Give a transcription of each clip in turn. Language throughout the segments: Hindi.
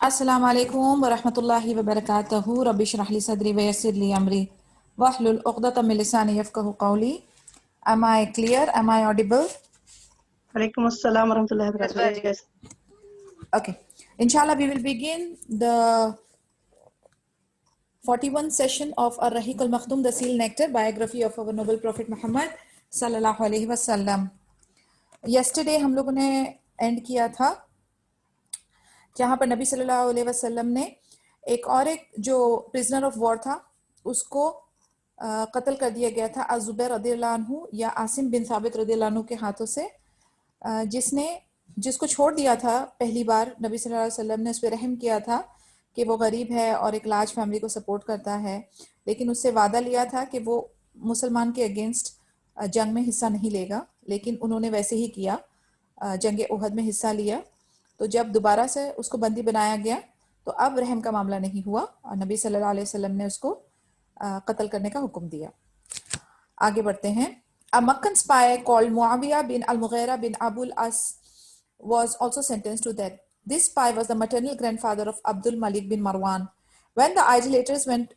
अस्सलाम वालेकुम वरहमतुल्लाहि वबरकातुहू रब्बि इश्रह ली सदरी व यस्सिर ली अमरी वहलुल उक़दतम मिन लिसानी यफ़क़हू क़ौली। Am I clear? Am I audible? Alaikum assalam warahmatullahi wabarakatuh. Yes. Okay. Inshallah, we will begin the 41st session of Ar-Rahiq al-Makhtum, the Seal Nectar, biography of our noble Prophet Muhammad sallallahu alaihi wasallam. Yesterday हम लोगों ने एंड किया था जहाँ पर नबी सल्लल्लाहु अलैहि वसल्लम ने एक जो प्रिजनर ऑफ वॉर था उसको कत्ल कर दिया गया था अज़ुबैर रदियल्लाहु अन्हु या आसिम बिन साबित रदियल्लाहु अन्हु के हाथों से, जिसको छोड़ दिया था पहली बार नबी सल्लल्लाहु अलैहि वसल्लम ने उस पर रहम किया था कि वो गरीब है और एक लार्ज फैमिली को सपोर्ट करता है, लेकिन उससे वादा लिया था कि वो मुसलमान के अगेंस्ट जंग में हिस्सा नहीं लेगा, लेकिन उन्होंने वैसे ही किया, जंग उहद में हिस्सा लिया। तो जब दोबारा से उसको बंदी बनाया गया तो अब रहम का मामला नहीं हुआ और नबी सल्लल्लाहु अलैहि वसल्लम ने उसको कत्ल करने का हुक्म दिया। आगे बढ़ते हैं। A Meccan spy called Muawiyah bin al-Mughira bin Abul As was also sentenced to death. This spy was the maternal grandfather of Abdul Malik bin Marwan. When the idolaters went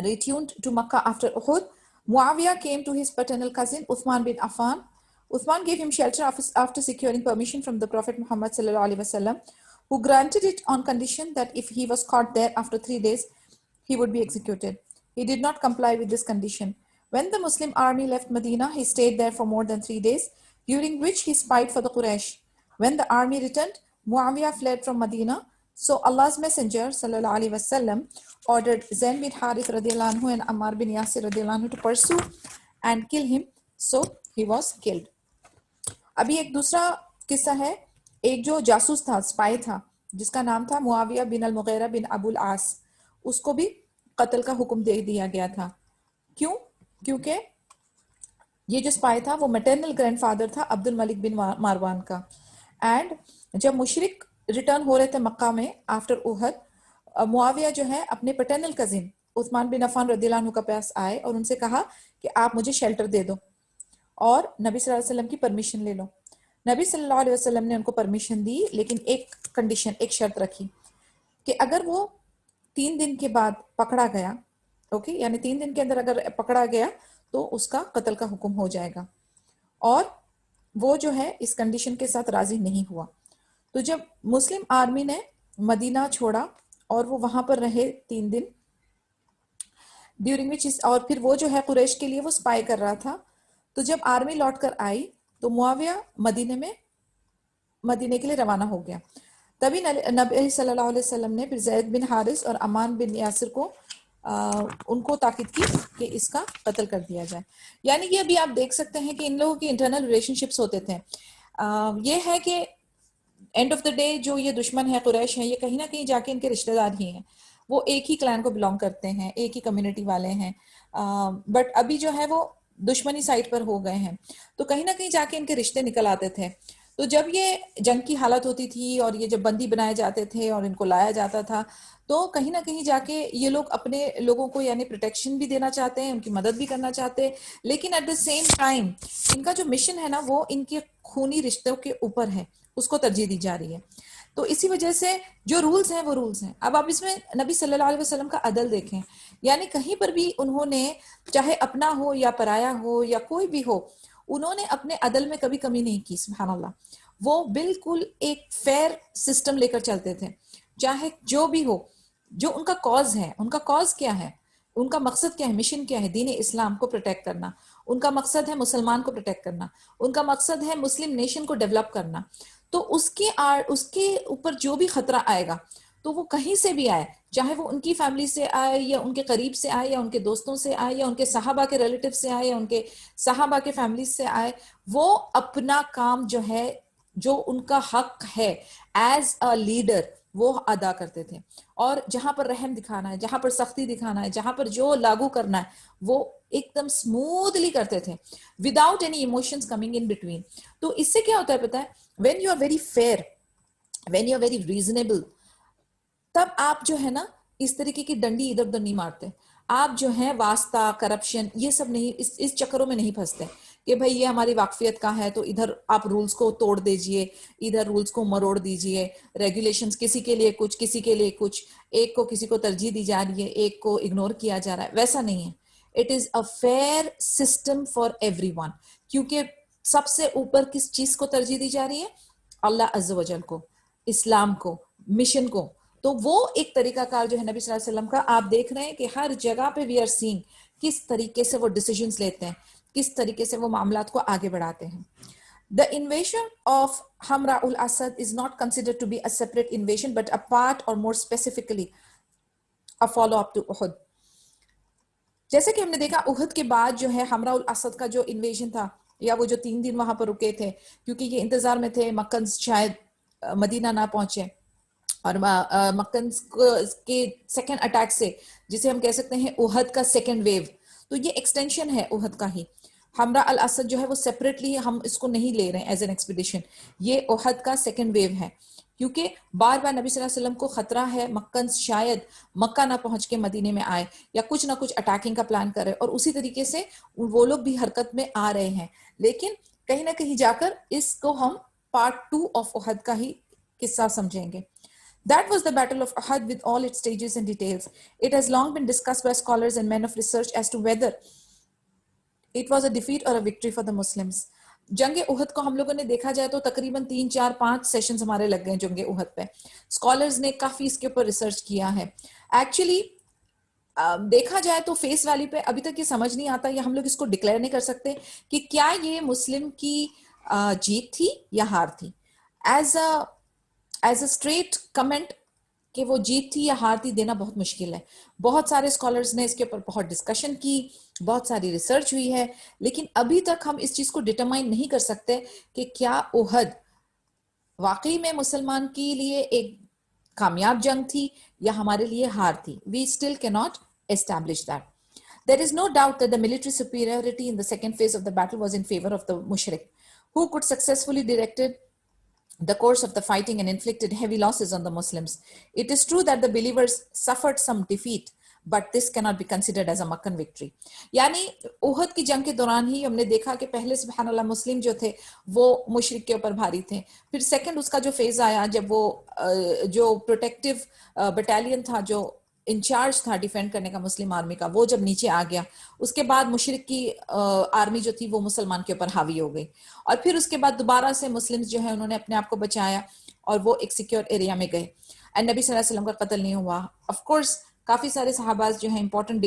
returned to Makkah after Uhud, Muawiyah came to his paternal cousin Uthman bin Affan. Uthman gave him shelter after securing permission from the Prophet Muhammad sallallahu alaihi wasallam, who granted it on condition that if he was caught there after 3 days, he would be executed. He did not comply with this condition. When the Muslim army left Medina, he stayed there for more than 3 days, during which he spied for the Quraysh. When the army returned, Muawiyah fled from Medina. So Allah's Messenger sallallahu alaihi wasallam ordered Zayn bin Harith radiallahu anhu and Ammar bin Yasir radiallahu anhu to pursue and kill him. So he was killed. अभी एक दूसरा किस्सा है। एक जो जासूस था, स्पाई था, जिसका नाम था मुआविया बिन अल मुगीरा बिन अबुल आस, उसको भी कत्ल का हुक्म दे दिया गया था। क्यों? क्योंकि ये जो स्पाई था वो मैटरनल ग्रैंडफादर था अब्दुल मलिक बिन मारवान का। एंड जब मुशरिक रिटर्न हो रहे थे मक्का में आफ्टर उहद, मुआविया जो है अपने पैटर्नल कजिन उस्मान बिन अफान रदियल्लाहु अन्हु के पास आए और उनसे कहा कि आप मुझे शेल्टर दे दो और नबी सल्लल्लाहु अलैहि वसल्लम की परमिशन ले लो। नबी सल्लल्लाहु अलैहि वसल्लम ने उनको परमिशन दी, लेकिन एक कंडीशन, एक शर्त रखी कि अगर वो 3 दिन के बाद पकड़ा गया, ओके, यानी 3 दिन के अंदर अगर पकड़ा गया तो उसका कत्ल का हुक्म हो जाएगा। और वो जो है इस कंडीशन के साथ राजी नहीं हुआ। तो जब मुस्लिम आर्मी ने मदीना छोड़ा और वो वहां पर रहे 3 दिन, ड्यूरिंग विच और फिर वो जो है कुरैश के लिए वो स्पाई कर रहा था। तो जब आर्मी लौट कर आई तो मुआविया मदीने के लिए रवाना हो गया। तभी नबी सल्लल्लाहु अलैहि वसल्लम ने फिर ज़ैद बिन हारिस और अमान बिन यासिर को उनको ताकीद की कि इसका कत्ल कर दिया जाए। यानी कि अभी आप देख सकते हैं कि इन लोगों की इंटरनल रिलेशनशिप्स होते थे। ये है कि एंड ऑफ द डे जो ये दुश्मन है, कुरैश है, ये कहीं ना कहीं जाके इनके रिश्तेदार ही हैं, वो एक ही क्लैन को बिलोंग करते हैं, एक ही कम्युनिटी वाले हैं, बट अभी जो है वो दुश्मनी साइड पर हो गए हैं, तो कहीं ना कहीं जाके इनके रिश्ते निकल आते थे। तो जब ये जंग की हालत होती थी और ये जब बंदी बनाए जाते थे और इनको लाया जाता था, तो कहीं ना कहीं जाके ये लोग अपने लोगों को यानी प्रोटेक्शन भी देना चाहते हैं, उनकी मदद भी करना चाहते हैं, लेकिन एट द सेम टाइम इनका जो मिशन है ना वो इनके खूनी रिश्तों के ऊपर है, उसको तरजीह दी जा रही है। तो इसी वजह से जो रूल्स हैं वो रूल्स हैं। अब आप इसमें नबी सल्लल्लाहु अलैहि वसल्लम का अदल देखें, यानी कहीं पर भी उन्होंने, चाहे अपना हो या पराया हो या कोई भी हो, उन्होंने अपने अदल में कभी कमी नहीं की। सुभान अल्लाह, वो बिल्कुल एक फेयर सिस्टम लेकर चलते थे, चाहे जो भी हो। जो उनका कॉज है, उनका कॉज क्या है, उनका मकसद क्या है, मिशन क्या है, दीन इस्लाम को प्रोटेक्ट करना, उनका मकसद है मुसलमान को प्रोटेक्ट करना, उनका मकसद है मुस्लिम नेशन को डेवलप करना। तो उसके ऊपर जो भी खतरा आएगा, तो वो कहीं से भी आए, चाहे वो उनकी फैमिली से आए या उनके करीब से आए या उनके दोस्तों से आए या उनके सहाबा के रिलेटिव से आए या उनके सहाबा के फैमिली से आए, वो अपना काम जो है, जो उनका हक है एज अ लीडर, वो अदा करते थे। और जहां पर रहम दिखाना है, जहां पर सख्ती दिखाना है, जहां पर जो लागू करना है, वो एकदम स्मूथली करते थे without any emotions coming in between. तो इससे क्या होता है पता है, when you are very fair, when you are very reasonable, तब आप जो है ना इस तरीके की डंडी इधर उधर नहीं मारते। आप जो है वास्ता, करप्शन, ये सब नहीं, इस चक्करों में नहीं फंसते कि भाई ये हमारी वाकफियत का है तो इधर आप रूल्स को तोड़ दीजिए, इधर रूल्स को मरोड़ दीजिए, रेगुलेशंस किसी के लिए कुछ, किसी के लिए कुछ, एक को किसी को तरजीह दी जा रही है, एक को इग्नोर किया जा रहा है, वैसा नहीं है। It is a fair system for everyone, क्योंकि सबसे ऊपर किस चीज को तरजीह दी जा रही है? अल्लाह अज़्ज़ व जल को, इस्लाम को, मिशन को। तो वो एक तरीकाकार जो है नबी सल्लल्लाहु अलैहि वसल्लम का, आप देख रहे हैं कि हर जगह पे वी आर सीइंग किस तरीके से वो डिसीजंस लेते हैं, किस तरीके से वो मामलात को आगे बढ़ाते हैं। The invasion of Hamra ul Asad is not considered to be a separate invasion, but a part, or more specifically, a follow-up to Uhud. जैसे कि हमने देखा उहद के बाद जो है हमरा उल असद का जो इन्वेजन था, या वो जो 3 दिन वहां पर रुके थे, क्योंकि ये इंतजार में थे मक्कन शायद मदीना ना पहुंचे, और मक्कन के सेकेंड अटैक से, जिसे हम कह सकते हैं उहद का सेकेंड वेव, तो ये एक्सटेंशन है उहद का ही। हमरा अल असद जो है वो सेपरेटली हम इसको नहीं ले रहे हैं एज एन एक्सपीडिशन, ये उहद का सेकेंड वेव है, क्योंकि बार बार नबी सल्लल्लाहु अलैहि वसल्लम को खतरा है मक्कन शायद मक्का ना पहुंच के मदीने में आए, या कुछ ना कुछ अटैकिंग का प्लान करे, और उसी तरीके से वो लोग भी हरकत में आ रहे हैं। लेकिन कहीं ना कहीं जाकर इसको हम पार्ट 2 ऑफ उहद का ही किस्सा समझेंगे। That was the Battle of Uhud with all its stages and details. It has long been discussed by scholars and men of research as to whether it was a defeat or a victory for the Muslims. जंगे उहद को हम लोगों ने देखा जाए तो तकरीबन 3-4-5 सेशंस हमारे लग गए जंगे उहद पे। स्कॉलर्स ने काफी इसके ऊपर रिसर्च किया है। एक्चुअली देखा जाए तो फेस वैल्यू पे अभी तक ये समझ नहीं आता, या हम लोग इसको डिक्लेयर नहीं कर सकते कि क्या ये मुस्लिम की जीत थी या हार थी। एज अ स्ट्रेट कमेंट कि वो जीत थी या हार थी देना बहुत मुश्किल है। बहुत सारे स्कॉलर्स ने इसके ऊपर बहुत डिस्कशन की, बहुत सारी रिसर्च हुई है, लेकिन अभी तक हम इस चीज को डिटरमाइन नहीं कर सकते कि क्या उहद वाकई में मुसलमान के लिए एक कामयाब जंग थी या हमारे लिए हार थी। We still can not establish that. There is no doubt that the military superiority in the second phase of the battle was in favor of the mushrik, who could successfully directed the course of the fighting and inflicted heavy losses on the Muslims. It is true that the believers suffered some defeat, but this cannot be considered as a Makkan victory. यानी उहद की जंग के दौरान ही हमने देखा कि पहले सुबहानल्लाह मुस्लिम जो थे वो मुशरिक के ऊपर भारी थे, फिर सेकंड उसका जो फेज आया जब वो जो प्रोटेक्टिव बटालियन था, जो इंचार्ज था डिफेंड करने का मुस्लिम आर्मी का, वो जब नीचे आ गया, उसके बाद मुशरिक की आर्मी जो थी वो मुसलमान के ऊपर हावी हो गई, और फिर उसके बाद दोबारा से मुस्लिम्स जो है उन्होंने अपने आप को बचाया और वो एक सिक्योर एरिया में गए, एंड नबी सल्लल्लाहु अलैहि वसल्लम का कत्ल नहीं हुआ। ऑफ कोर्स काफी सारे सहाबाज जो है इंपॉर्टेंट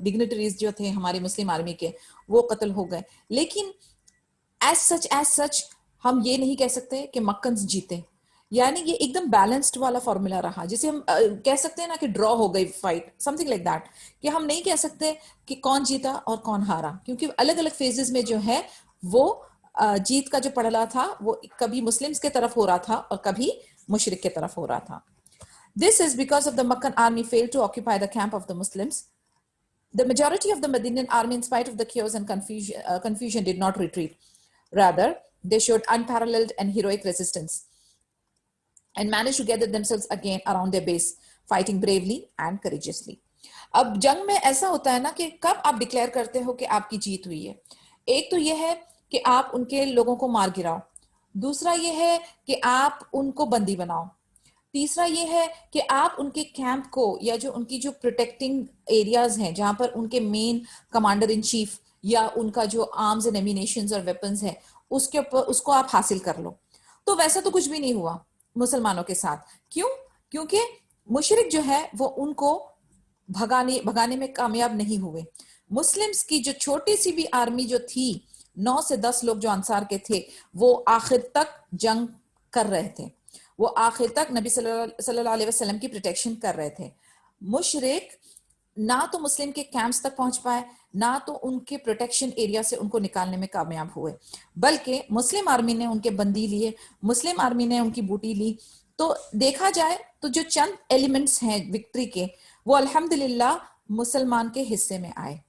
डिग्निटरीज जो थे हमारी मुस्लिम आर्मी के, वो कत्ल हो गए, लेकिन एज सच हम ये नहीं कह सकते कि मक्कन जीते। यानी ये एकदम बैलेंस्ड वाला फॉर्मूला रहा, जिसे हम कह सकते हैं ना कि ड्रॉ हो गई फाइट, समथिंग लाइक दैट, कि हम नहीं कह सकते कि कौन जीता और कौन हारा, क्योंकि अलग अलग फेजेस में जो है वो जीत का जो पड़ला था वो कभी मुस्लिम्स के तरफ हो रहा था और कभी मुशरिक के तरफ हो रहा था। This is because of the Makkan army failed to occupy the camp of the Muslims. The majority of the Medinian army, in spite of the chaos and confusion, did not retreat. Rather, they showed unparalleled and heroic resistance and managed to gather themselves again around their base, fighting bravely and courageously. अब जंग में ऐसा होता है ना कि कब आप डिक्लेयर करते हो कि आपकी जीत हुई है। एक तो यह है कि आप उनके लोगों को मार गिराओ, दूसरा यह है कि आप उनको बंदी बनाओ, तीसरा ये है कि आप उनके कैंप को या जो उनकी जो प्रोटेक्टिंग एरियाज हैं जहां पर उनके मेन कमांडर इन चीफ या उनका जो आर्म्स एंड एमिनेशंस और वेपन्स है उसके ऊपर उसको आप हासिल कर लो। तो वैसा तो कुछ भी नहीं हुआ मुसलमानों के साथ। क्यों? क्योंकि मुशरिक जो है वो उनको भगाने में कामयाब नहीं हुए। मुस्लिम्स की जो छोटी सी भी आर्मी जो थी, 9 से 10 लोग जो अंसार के थे, वो आखिर तक जंग कर रहे थे, वो आखिर तक नबी सल्लल्लाहु अलैहि वसल्लम की प्रोटेक्शन कर रहे थे। मुशरिक ना तो मुस्लिम के कैंप्स तक पहुंच पाए, ना तो उनके प्रोटेक्शन एरिया से उनको निकालने में कामयाब हुए, बल्कि मुस्लिम आर्मी ने उनके बंदी लिए, मुस्लिम आर्मी ने उनकी बूटी ली। तो देखा जाए तो जो चंद एलिमेंट्स हैं विक्ट्री के, वो अल्हम्दुलिल्लाह मुसलमान के हिस्से में आए।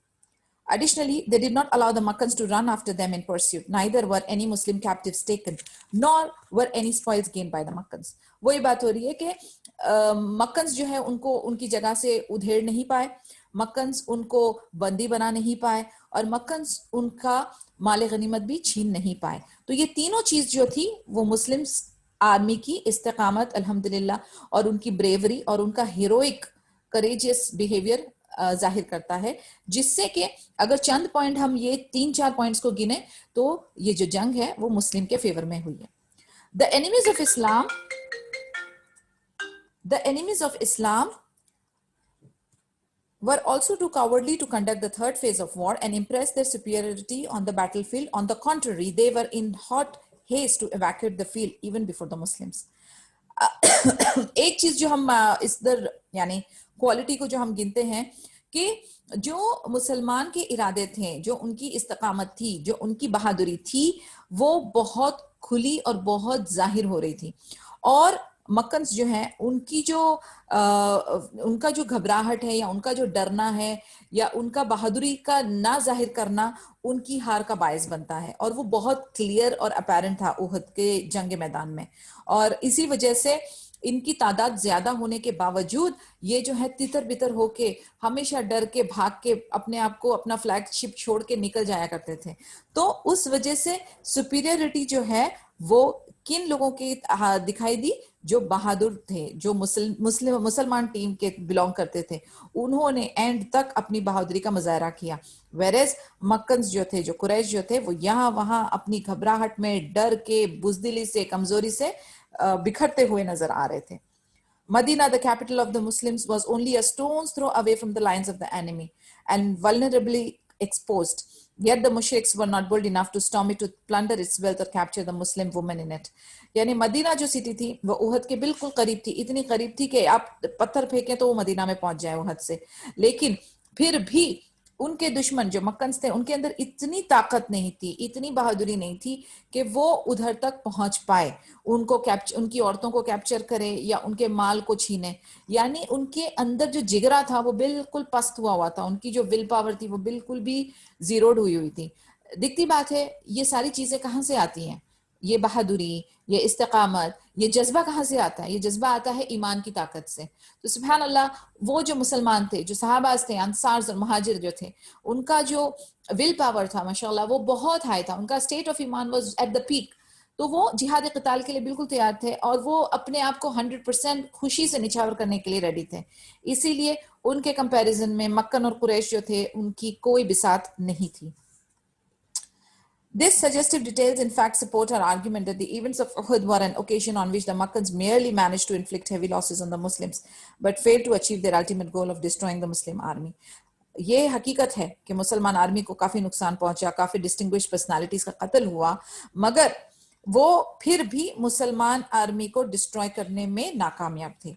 Additionally, they did not allow the Makkans to run after them in pursuit. Neither were any Muslim captives taken, nor were any spoils gained by the Makkans. वही बात हो रही है कि मक्कन्स जो है उनको उनकी जगह से उधेड़ नहीं पाए, मक्कन्स उनको बंदी बना नहीं पाए और मक्कन्स उनका माल गनीमत भी छीन नहीं पाए। तो ये तीनों चीज जो थी वो मुस्लिम्स आर्मी की इस्तेकामत अल्हम्दुलिल्लाह और उनकी ब्रेवरी और उनका हीरोइक करेजियस बिहेवियर जाहिर करता है, जिससे कि अगर चंद पॉइंट हम ये 3-4 पॉइंट्स को गिने तो ये जो जंग है वो मुस्लिम के फेवर में हुई है। The enemies of Islam The enemies of Islam were also too cowardly to conduct the third phase of war and impress their superiority on the battlefield. On the contrary, they were in hot haste to evacuate the field even before the Muslims. एक चीज जो हम इस दर यानी क्वालिटी को जो हम गिनते हैं कि जो मुसलमान के इरादे थे, जो उनकी इस्तकामत थी, जो उनकी बहादुरी थी, वो बहुत खुली और बहुत जाहिर हो रही थी। और मक्कन्स जो है उनका जो घबराहट है या उनका जो डरना है या उनका बहादुरी का ना जाहिर करना उनकी हार का बायस बनता है, और वो बहुत क्लियर और अपैरेंट था उहद के जंग मैदान में। और इसी वजह से इनकी तादाद ज्यादा होने के बावजूद ये जो है तितर बितर होके हमेशा डर के भाग के अपने आप को अपना फ्लैगशिप छोड़ के निकल जाया करते थे। तो उस वजह से सुपीरियरिटी जो है वो किन लोगों की दिखाई दी? जो बहादुर थे, जो मुसलमान टीम के बिलोंग करते थे, उन्होंने एंड तक अपनी बहादुरी का मुजाहरा किया। वेरेज मक्कन्स जो थे, जो कुरैश जो थे, वो यहाँ वहां अपनी घबराहट में डर के बुजदिली से कमजोरी से बिखरते हुए नजर आ रहे थे। Medina, the capital of the Muslims, was only a stone's throw away from the lines of the enemy and vulnerably exposed. Yet the mushriks were not bold enough to storm it to plunder its wealth or capture the Muslim women in it. यानी मदीना जो सिटी थी वो उहद के बिल्कुल करीब थी, इतनी करीब थी कि आप पत्थर फेंकें तो वो मदीना में पहुंच जाए उहद से। लेकिन फिर भी उनके दुश्मन जो मक्कन्स थे उनके अंदर इतनी ताकत नहीं थी, इतनी बहादुरी नहीं थी कि वो उधर तक पहुंच पाए, उनकी औरतों को कैप्चर करे या उनके माल को छीने। यानी उनके अंदर जो जिगरा था वो बिल्कुल पस्त हुआ था, उनकी जो विल पावर थी वो बिल्कुल भी जीरोड हुई थी। दिखती बात है ये सारी चीजें कहाँ से आती हैं? ये बहादुरी, ये इस्तेकामत, ये जज्बा कहाँ से आता है? ये जज्बा आता है ईमान की ताकत से। तो सुभान अल्लाह, वो जो मुसलमान थे, जो सहाबाज थे, अंसार और महाजिर जो थे, उनका जो विल पावर था माशाल्लाह वो बहुत हाई था, उनका स्टेट ऑफ ईमान वाज एट द पीक। तो वो जिहाद क़िताल के लिए बिल्कुल तैयार थे और वो अपने आप को 100% खुशी से निछावर करने के लिए रेडी थे। इसीलिए उनके कंपैरिजन में मक्कन और कुरैश जो थे उनकी कोई बिसात नहीं थी। This suggestive details in fact support our argument that the events of Uhud were an occasion on which the Makkans merely managed to inflict heavy losses on the Muslims but failed to achieve their ultimate goal of destroying the Muslim army. ये हकीकत है कि मुसलमान आर्मी को काफी नुकसान पहुंचा, काफी डिस्टिंग्विश्ड पर्सनालिटीज का कत्ल हुआ, मगर वो फिर भी मुसलमान आर्मी को डिस्ट्रॉय करने में नाकामयाब थे।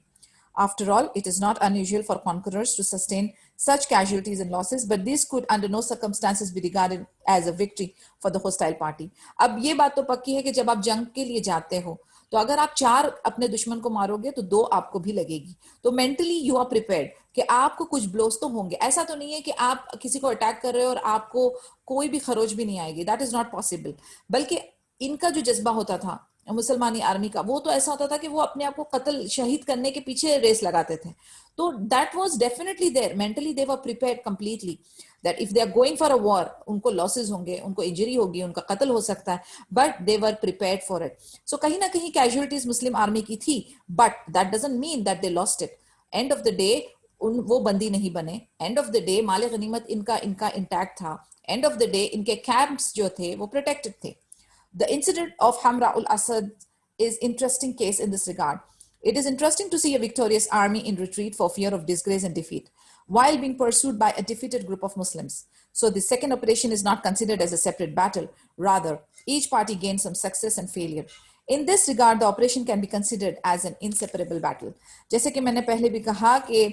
After all, it is not unusual for conquerors to sustain such casualties and losses, but this could under no circumstances be regarded as a victory for the hostile party. अब ये बात तो पक्की है कि जब आप जंग के लिए जाते हो तो अगर आप 4 अपने दुश्मन को मारोगे तो 2 आपको भी लगेगी। तो मेंटली यू आर प्रिपेयर्ड कि आपको कुछ ब्लोस तो होंगे। ऐसा तो नहीं है कि आप किसी को अटैक कर रहे हो और आपको कोई भी खरोच भी नहीं आएगी, दैट इज नॉट पॉसिबल। बल्कि इनका जो जज्बा होता था मुसलमानी आर्मी का, वो तो ऐसा होता था कि वो अपने आप को कत्ल शहीद करने के पीछे रेस लगाते थे। तो that was definitely there, mentally they were prepared completely that if they are going for a war, उनको लॉसेस होंगे, उनको इंजरी होगी, उनका कत्ल हो सकता है, but they were prepared for it. So कहीं ना कहीं कैजुअलिटीज मुस्लिम आर्मी की थी, but that doesn't mean that they lost it. End of the day वो बंदी नहीं बने, एंड ऑफ द डे माल गनीमत इनका इंटैक्ट था, एंड ऑफ द डे इनके कैंप्स जो थे वो प्रोटेक्टेड थे। The incident of Hamra al-Asad is an interesting case in this regard. It is interesting to see a victorious army in retreat for fear of disgrace and defeat, while being pursued by a defeated group of Muslims. So the second operation is not considered as a separate battle. Rather, each party gained some success and failure. In this regard, the operation can be considered as an inseparable battle. जैसे कि मैंने पहले भी कहा कि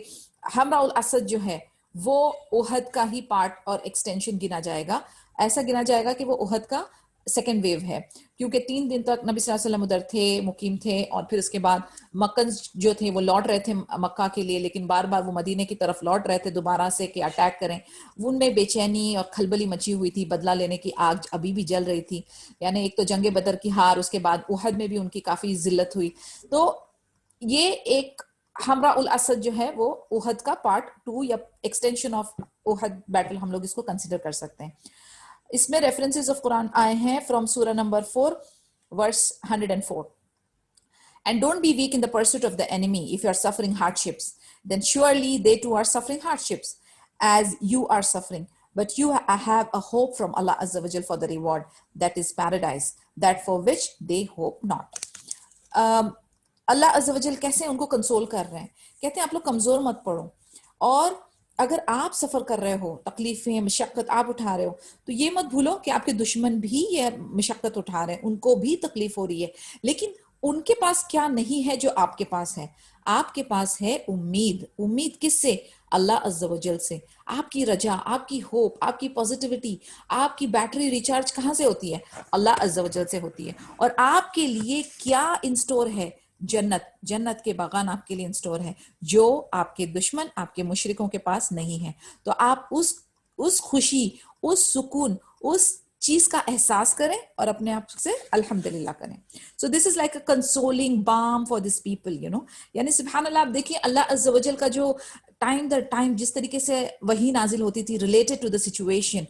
हमरा अल-असद जो है वो उहद का ही पार्ट और एक्सटेंशन गिना जाएगा। ऐसा गिना जाएगा कि वो उहद का सेकेंड वेव है, क्योंकि 3 दिन तक नबी सल्लल्लाहु अलैहि वसल्लम उधर थे, मुकीम थे, और फिर उसके बाद मक्कन जो थे वो लौट रहे थे मक्का के लिए, लेकिन बार बार वो मदीने की तरफ लौट रहे थे दोबारा से कि अटैक करें। उनमें बेचैनी और खलबली मची हुई थी, बदला लेने की आग अभी भी जल रही थी। यानी एक तो जंगे बदर की हार, उसके बाद उहद में भी उनकी काफी जिल्लत हुई। तो ये एक हमरा उल असद जो है वो उहद का पार्ट 2 या एक्सटेंशन ऑफ उहद बैटल हम लोग इसको कंसिडर कर सकते हैं। इसमें रेफरेंसेस ऑफ कुरान आए हैं फ्रॉम सूरा number 4 verse 104। And don't be weak in the pursuit of the enemy. If you are suffering hardships, then surely they too are suffering hardships as you are suffering. But you have a hope from Allah Azza wa Jal for the reward that is paradise, that for which they hope not. अल्लाह अज़्ज़ा वजल कैसे उनको कंसोल कर रहे हैं, कहते हैं आप लोग कमजोर मत पड़ो, और अगर आप सफर कर रहे हो, तकलीफें मशक्कत आप उठा रहे हो, तो ये मत भूलो कि आपके दुश्मन भी ये मशक्कत उठा रहे हैं, उनको भी तकलीफ हो रही है, लेकिन उनके पास क्या नहीं है जो आपके पास है? आपके पास है उम्मीद। उम्मीद किससे? अल्लाह अज़्ज़ा वजल से। आपकी रजा, आपकी होप, आपकी पॉजिटिविटी, आपकी बैटरी रिचार्ज कहाँ से होती है? अल्लाह अज़्ज़ा वजल से होती है। और आपके लिए क्या इन स्टोर है? जन्नत, जन्नत के बागान आपके लिए इन स्टोर है, जो आपके दुश्मन, आपके मुशरिकों के पास नहीं है। तो आप उस खुशी, उस सुकून, उस चीज का एहसास करें और अपने आप से अल्हम्दुलिल्लाह करें। So this is like a consoling balm for this people, you know. यानी सुभान अल्लाह, आप देखिए अल्लाह अज़्ज़ा वजल का जो टाइम दर टाइम जिस तरीके से वही नाजिल होती थी related to the situation,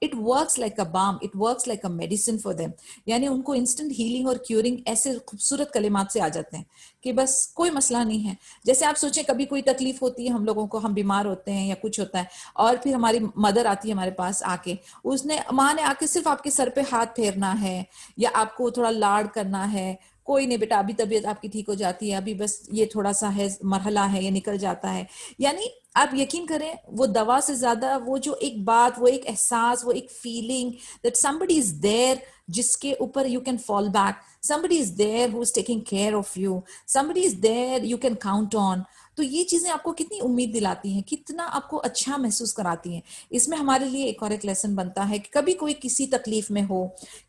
it works like a balm, it works like a medicine for them. यानी उनको इंस्टेंट हीलिंग और क्यूरिंग ऐसे खूबसूरत कलिमात से आ जाते हैं कि बस कोई मसला नहीं है। जैसे आप सोचें कभी कोई तकलीफ होती है हम लोगों को, हम बीमार होते हैं या कुछ होता है, और फिर हमारी मदर आती है हमारे पास आके, उसने माँ ने आके सिर्फ आपके सर पे हाथ फेरना है या आपको थोड़ा लाड करना है, कोई नहीं बेटा अभी तबीयत आपकी ठीक हो जाती है, अभी बस ये थोड़ा सा है मरहला है, ये निकल जाता है। यानी आप यकीन करें वो दवा से ज्यादा वो जो एक बात, वो एक एहसास, वो एक feeling that somebody is there जिसके ऊपर you can fall back, somebody is there who is taking care of you, somebody is there you can count on। तो ये चीजें आपको कितनी उम्मीद दिलाती हैं, कितना आपको अच्छा महसूस कराती हैं। इसमें हमारे लिए एक और एक लेसन बनता है कि कभी कोई किसी तकलीफ में हो,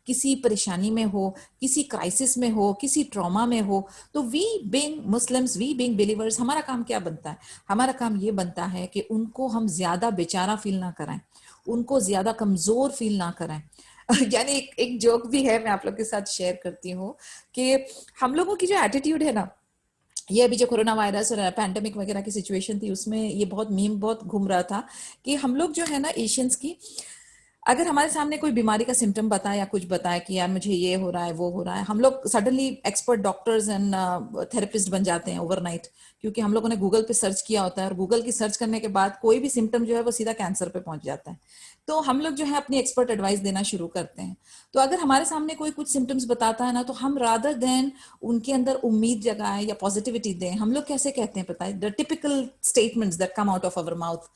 किसी परेशानी में हो, किसी क्राइसिस में हो, किसी ट्रॉमा में हो, तो we being Muslims, we being believers, हमारा काम क्या बनता है? हमारा काम ये बनता है कि उनको हम ज्यादा बेचारा फील ना कराएं, उनको ज्यादा कमजोर फील ना कराएं। यानी एक जोक भी है, मैं आप लोग के साथ शेयर करती हूँ कि हम लोगों की जो एटीट्यूड है ना, ये अभी जो कोरोना वायरस और पैंडेमिक वगैरह की सिचुएशन थी उसमें ये बहुत मीम बहुत घूम रहा था कि हम लोग जो है ना एशियंस की, अगर हमारे सामने कोई बीमारी का सिम्टम बताए या कुछ बताए कि यार मुझे ये हो रहा है वो हो रहा है, हम लोग suddenly expert doctors and therapist बन जाते हैं ओवरनाइट, क्योंकि हम लोगों ने गूगल पे सर्च किया होता है और गूगल की सर्च करने के बाद कोई भी सिम्टम जो है वो सीधा कैंसर पे पहुंच जाता है। तो हम लोग जो है अपनी एक्सपर्ट एडवाइस देना शुरू करते हैं। तो अगर हमारे सामने कोई कुछ सिम्टम्स बताता है ना, तो हम रादर देन उनके अंदर उम्मीद जगाएं या पॉजिटिविटी दें, हम लोग कैसे कहते हैं पता है, the typical statements that come out of our mouth.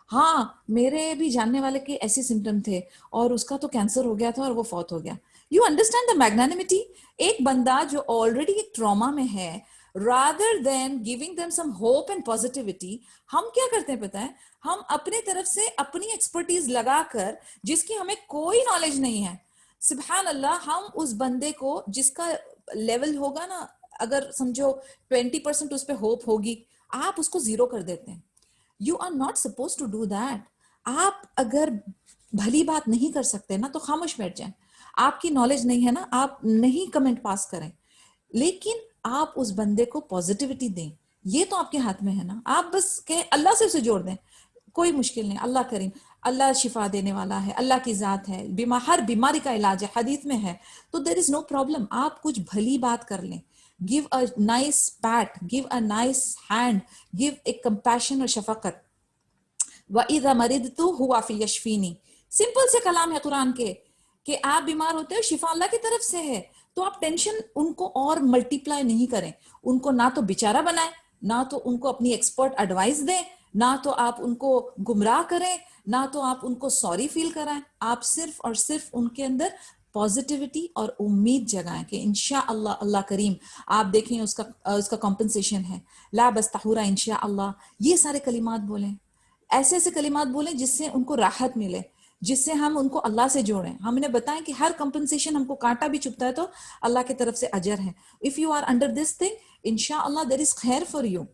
हाँ, मेरे भी जानने वाले के ऐसे सिम्टम थे और उसका तो कैंसर हो गया था और वो फौत हो गया। You understand the magnanimity? एक बंदा जो ऑलरेडी एक ट्रॉमा में है, rather than giving them some hope and positivity, हम क्या करते हैं पता है, हम अपने तरफ से अपनी एक्सपर्टीज लगाकर, जिसकी हमें कोई नॉलेज नहीं है, सुभान अल्लाह, हम उस बंदे को जिसका लेवल होगा ना, अगर समझो 20% उस पर होप होगी, आप उसको 0 कर देते हैं। You are not suppose to do that. आप अगर भली बात नहीं कर सकते ना तो खामोश बैठ जाएं। आपकी नॉलेज नहीं है ना, आप नहीं कमेंट पास करें, लेकिन आप उस बंदे को पॉजिटिविटी दें। ये तो आपके हाथ में है ना, आप बस कहें अल्लाह से उसे जोड़ दें, कोई मुश्किल नहीं, अल्लाह करीम, अल्लाह शिफा देने वाला है, अल्लाह की जात है, हर बीमारी का इलाज है, हदीस में है, तो देयर इज नो प्रॉब्लम। आप कुछ भली बात कर लें, give a nice PAT, give a nice hand, give a compassion और शफकत। वइज़ा मरिदतु हुवा फयशफीनी, सिंपल से कलाम है कुरान के कि आप बीमार होते हो, शिफा अल्लाह की तरफ से है। तो आप टेंशन उनको और मल्टीप्लाई नहीं करें, उनको ना तो बेचारा बनाएं, ना तो उनको अपनी एक्सपर्ट एडवाइस दें, ना तो आप उनको गुमराह करें, ना तो आप उनको सॉरी फील कराएं। आप सिर्फ और सिर्फ उनके अंदर पॉजिटिविटी और उम्मीद जगाएं कि इंशाअल्लाह अल्लाह करीम, आप देखें उसका कॉम्पनसेशन है, ला बस्तहुरा इंशाअल्लाह। ये सारे कलिमात बोलें, ऐसे ऐसे कलिमात बोलें जिससे उनको राहत मिले, जिससे हम उनको अल्लाह से जोड़ें। हमने बताया कि हर कंपनसेशन, हमको कांटा भी चुभता है तो अल्लाह की तरफ से अजर है। If you are under this thing, इंशाअल्लाह देयर इज खैर फॉर यू।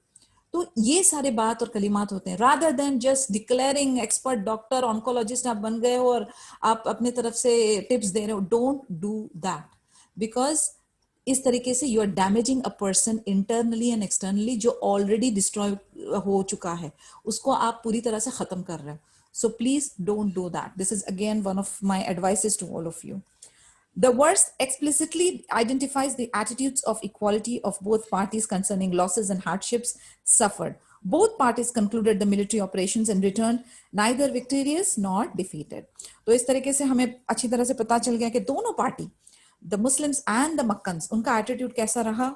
तो ये सारे बात और कलिमात होते हैं, rather than just declaring expert doctor oncologist आप बन गए हो और आप अपने तरफ से टिप्स दे रहे हो। डोंट डू दैट, बिकॉज इस तरीके से you are damaging a person internally and externally, जो ऑलरेडी डिस्ट्रॉय हो चुका है, उसको आप पूरी तरह से खत्म कर रहे हो. So please don't do that. This is again one of my advices to all of you. The verse explicitly identifies the attitudes of equality of both parties concerning losses and hardships suffered. Both parties concluded the military operations and returned neither victorious nor defeated. तो इस तरीके से हमें अच्छी तरह से पता चल गया कि दोनों party, the Muslims and the Meccans, उनका एटीट्यूड कैसा रहा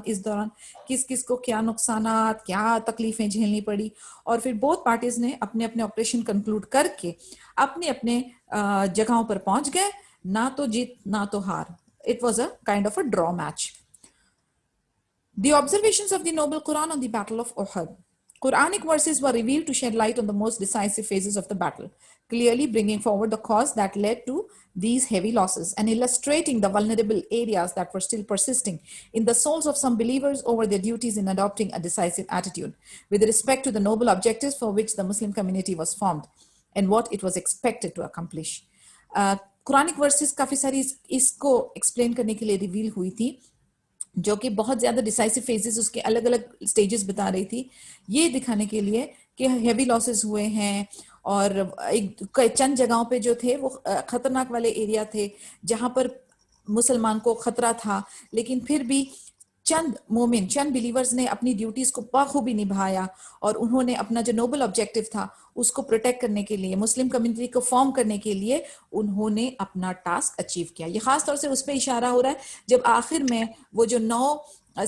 इस दौरान किस किस को क्या नुकसानात, क्या तकलीफें झेलनी पड़ी, और फिर बोथ पार्टीज ने अपने अपने ऑपरेशन कंक्लूड करके अपने अपने जगहों पर पहुंच गए, ना तो जीत ना तो हार. It was a kind of a draw match. The observations of the Noble Quran on the Battle of Uhud. Quranic verses were revealed to shed light on the most decisive phases of the battle, clearly bringing forward the cause that led to these heavy losses and illustrating the vulnerable areas that were still persisting in the souls of some believers over their duties in adopting a decisive attitude with respect to the noble objectives for which the Muslim community was formed and what it was expected to accomplish. Quranic verses काफी सारी इसको explain करने के लिए reveal हुई थी, जो कि बहुत ज्यादा डिसाइसिव फेजेस, उसके अलग अलग स्टेजेस बता रही थी, ये दिखाने के लिए कि हेवी लॉसेस हुए हैं और एक चंद जगहों पे जो थे वो खतरनाक वाले एरिया थे जहां पर मुसलमान को खतरा था, लेकिन फिर भी चंद मोमिन, चंद बिलीवर्स ने अपनी ड्यूटीज को बखूबी निभाया और उन्होंने अपना जो नोबल ऑब्जेक्टिव था उसको प्रोटेक्ट करने के लिए, मुस्लिम कम्युनिटी को फॉर्म करने के लिए उन्होंने अपना टास्क अचीव किया. ये खास तौर से उस पर इशारा हो रहा है जब आखिर में वो जो 9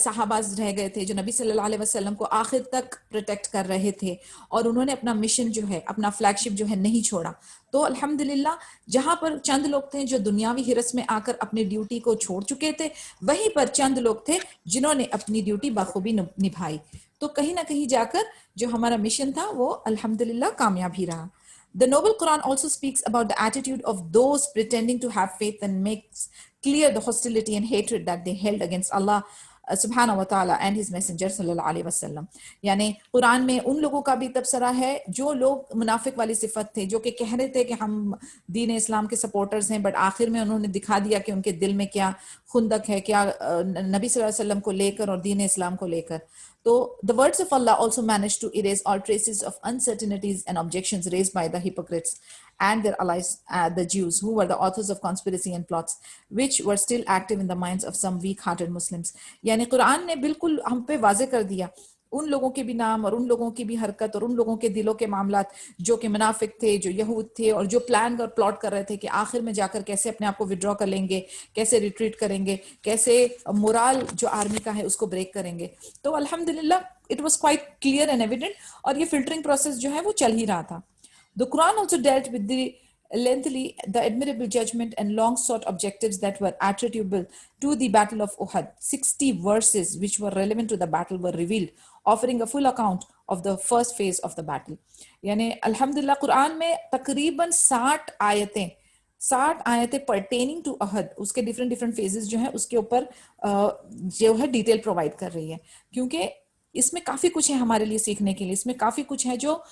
सहाबाज रह गए थे जो नबी सल्लल्लाहु अलैहि वसल्लम को आखिर तक प्रोटेक्ट कर रहे थे और उन्होंने अपना मिशन जो है, अपना फ्लैगशिप जो है नहीं छोड़ा. तो अल्हम्दुलिल्लाह जहां पर चंद लोग थे जो दुनियावी हिरस में आकर अपनी ड्यूटी को छोड़ चुके थे, वहीं पर चंद लोग थे जिन्होंने अपनी ड्यूटी बखूबी निभाई. तो कहीं ना कहीं जाकर जो हमारा मिशन था वो अल्हम्दुलिल्लाह कामयाब ही रहा. The Noble Quran also speaks about the attitude of those pretending to have faith and makes clear the hostility and hatred that they held against Allah सुबहाना व तआला एंड हिज मैसेंजर सल्लल्लाहु अलैहि वसल्लम. यानी कुरान में उन लोगों का भी तबसरा है जो लोग मुनाफिक वाली सिफत थे, जो कि कह रहे थे कि हम दीन इस्लाम के सपोर्टर्स हैं, बट आखिर में उन्होंने दिखा दिया कि उनके दिल में क्या खुंदक है, क्या नबी सल्लल्लाहु अलैहि वसल्लम को लेकर और दीन इस्लाम को लेकर. तो the words of Allah also managed to erase all traces of uncertainties and objections raised by the hypocrites and their allies, the Jews, who were the authors of conspiracy and plots, which were still active in the minds of some weak-hearted Muslims. यानी कुरान ने बिल्कुल हम पे वाजे कर दिया उन लोगों के भी नाम और उन लोगों की भी हरकत और उन लोगों के दिलों के मामलात जो कि मुनाफिक थे, जो यहूद थे और जो प्लान और प्लॉट कर रहे थे कि आखिर में जाकर कैसे अपने आप को विड्रॉ कर लेंगे, कैसे रिट्रीट करेंगे, कैसे मोरल जो आर्मी का है उसको ब्रेक करेंगे. तो अल्हम्दुलिल्लाह it was quite clear and evident और ये फिल्टरिंग प्रोसेस जो है वो चल ही रहा था. The Quran also dealt with the admirable judgment and long sought objectives that were attributable to the Battle of Uhud. 60 verses which were relevant to the battle were revealed, offering a full account of the first phase of the battle. यानी अल्हम्दुलिल्लाह कुरान में तकरीबन 60 आयतें pertaining to Uhud, उसके डिफरेंट फेजेस जो है उसके ऊपर जो है डिटेल प्रोवाइड कर रही है, क्योंकि इसमें काफी कुछ है हमारे लिए सीखने के लिए. इसमें काफी कुछ है जो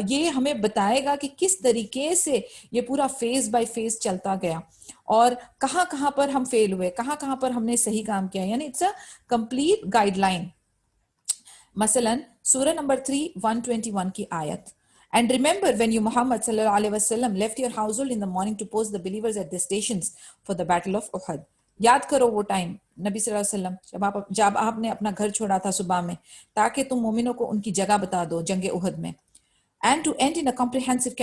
ये हमें बताएगा कि किस तरीके से ये पूरा फेज बाय फेज चलता गया और कहां पर हम फेल हुए, कहां पर हमने सही काम किया. यानी इट्स अ कंप्लीट गाइडलाइन. मसलन सूरह नंबर 3 121 की आयत, And remember when you Muhammad sallallahu alaihi wasallam left your household in the morning to post the believers at their stations for the battle of Uhud. याद करो वो टाइम नबी सल्लल्लाहु अलैहि वसल्लम जब आपने अपना घर छोड़ा था सुबह में ताकि तुम मोमिनों को उनकी जगह बता दो जंग उहद में. And to end in a comprehensive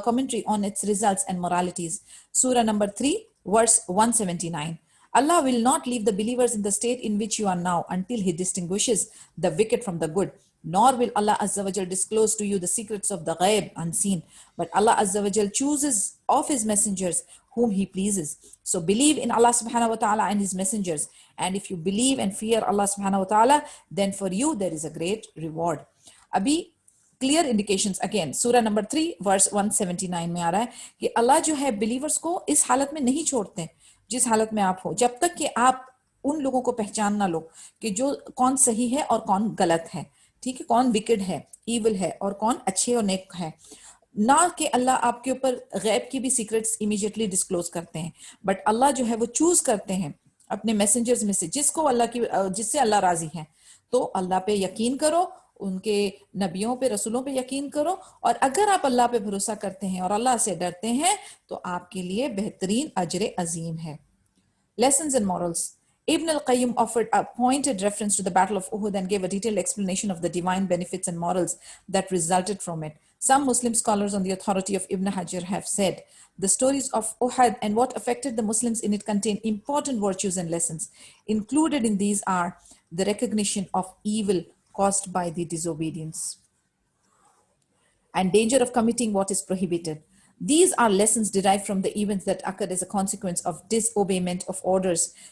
commentary on its results and moralities. Surah number 3, verse 179. Allah will not leave the believers in the state in which you are now until He distinguishes the wicked from the good. Nor will Allah Azza wa Jal disclose to you the secrets of the ghaib unseen. But Allah Azza wa Jal chooses of His messengers whom He pleases. So believe in Allah subhanahu wa ta'ala and His messengers. And if you believe and fear Allah subhanahu wa ta'ala, then for you there is a great reward. Abhi clear indications again सूरह नंबर 3 वर्स 179 में आ रहा है कि अल्लाह जो है बिलीवर्स को इस हालत में नहीं छोड़ते जिस हालत में आप हो, जब तक कि आप उन लोगों को पहचान ना लो कि जो कौन सही है और कौन गलत है, ठीक है, कौन विकेड है, इविल है और कौन अच्छे और नेक है. ना कि अल्लाह आपके ऊपर गैब की भी सीक्रेट्स इमीडिएटली डिस्क्लोज करते हैं, बट अल्लाह जो है वो चूज करते हैं अपने मैसेंजर्स में से जिससे अल्लाह राजी है, तो अल्लाह पे यकीन करो, उनके नबियों पे, रसूलों पे यकीन करो, और अगर आप अल्लाह पे भरोसा करते हैं और अल्लाह से डरते हैं तो आपके लिए बेहतरीन अजर अजीम है। Lessons and morals. Ibn al-Qayyim offered a pointed reference to the Battle of Uhud and gave a detailed explanation of the divine benefits and morals that resulted from it. Some Muslim scholars, on the authority of Ibn Hajar, have said the stories of Uhud and what affected the Muslims in it contain important virtues and lessons. Included in these are the recognition of evil caused by the disobedience and danger of committing what is prohibited. These are lessons derived from the events that occurred as a consequence of disobeyment of orders,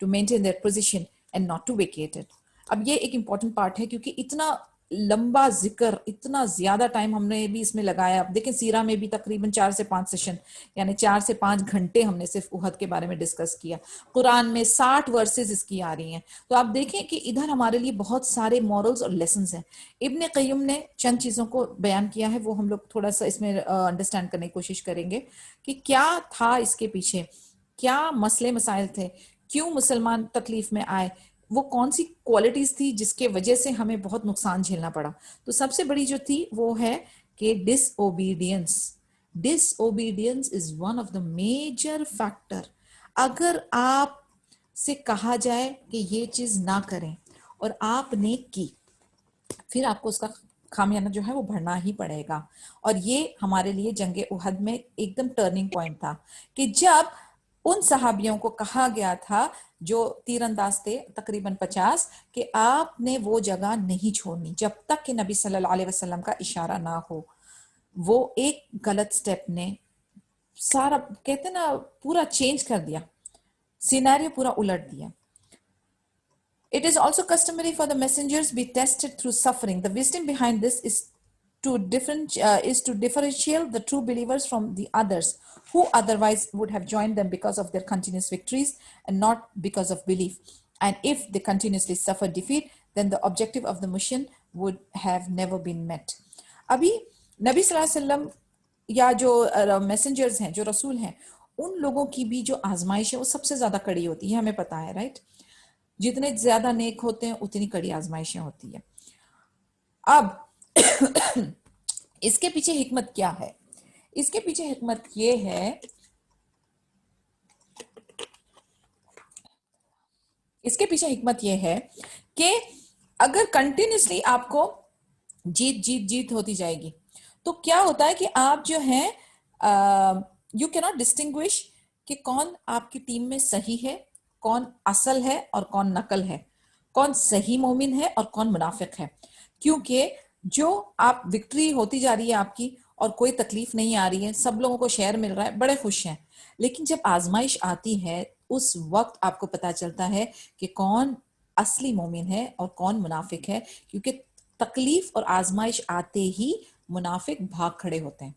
to maintain their position and not to vacate it. अब ये एक इम्पॉर्टेंट पार्ट है क्योंकि इतना लंबा जिक्र, इतना ज्यादा टाइम हमने भी इसमें लगाया। अब देखें, सीरा में भी तकरीबन 4 से 5 सेशन, यानी 4 से 5 घंटे हमने सिर्फ उहद के बारे में डिस्कस किया। कुरान में 60 वर्सेस इसकी आ रही हैं, तो आप देखें कि इधर हमारे लिए बहुत सारे मॉरल्स और लेसन्स हैं। इब्ने क़य्युम ने चंद चीज़ों को बयान किया है, वो हम लोग थोड़ा सा इसमें अंडरस्टैंड करने की कोशिश करेंगे कि क्या था इसके पीछे, क्या मसले मसाइल थे, क्यों मुसलमान तकलीफ में आए, वो कौन सी क्वालिटीज थी जिसके वजह से हमें बहुत नुकसान झेलना पड़ा। तो सबसे बड़ी जो थी वो है कि disobedience. Disobedience is one of the major factor. अगर आप से कहा जाए कि ये चीज ना करें और आपने की, फिर आपको उसका खामियाना जो है वो भरना ही पड़ेगा। और ये हमारे लिए जंगे उहद में एकदम टर्निंग पॉइंट था कि जब उन सहाबियों को कहा गया था जो तीरंदाज थे तकरीबन 50, कि आपने वो जगह नहीं छोड़नी जब तक कि नबी सल्लल्लाहु अलैहि वसल्लम का इशारा ना हो। वो एक गलत स्टेप ने सारा, कहते ना, पूरा चेंज कर दिया, सिनेरियो पूरा उलट दिया। It is also customary for the messengers be tested through suffering. The wisdom behind this is to differentiate the true believers from the others who otherwise would have joined them because of their continuous victories and not because of belief. And if they continuously suffer defeat, then the objective of the mission would have never been met. अभी नबी सल्लल्लाहु अलैहि वसल्लम या जो मैसेंजर्स हैं, जो रसूल हैं, उन लोगों की भी जो आजमाइश है वो सबसे ज्यादा कड़ी होती है, हमें पता है, राइट? जितने ज्यादा नेक होते हैं उतनी कड़ी आजमाइशें होती है। अब इसके पीछे हिकमत क्या है? इसके पीछे हिकमत ये है, इसके पीछे हिकमत ये है कि अगर कंटिन्यूसली आपको जीत जीत जीत होती जाएगी तो क्या होता है कि आप जो है यू कैन नॉट डिस्टिंग्विश कि कौन आपकी टीम में सही है, कौन असल है और कौन नकल है, कौन सही मोमिन है और कौन मुनाफिक है। क्योंकि जो आप विक्ट्री होती जा रही है आपकी और कोई तकलीफ नहीं आ रही है, सब लोगों को शेयर मिल रहा है, बड़े खुश हैं, लेकिन जब आजमाइश आती है उस वक्त आपको पता चलता है कि कौन असली मोमिन है और कौन मुनाफिक है। क्योंकि तकलीफ और आजमाइश आते ही मुनाफिक भाग खड़े होते हैं,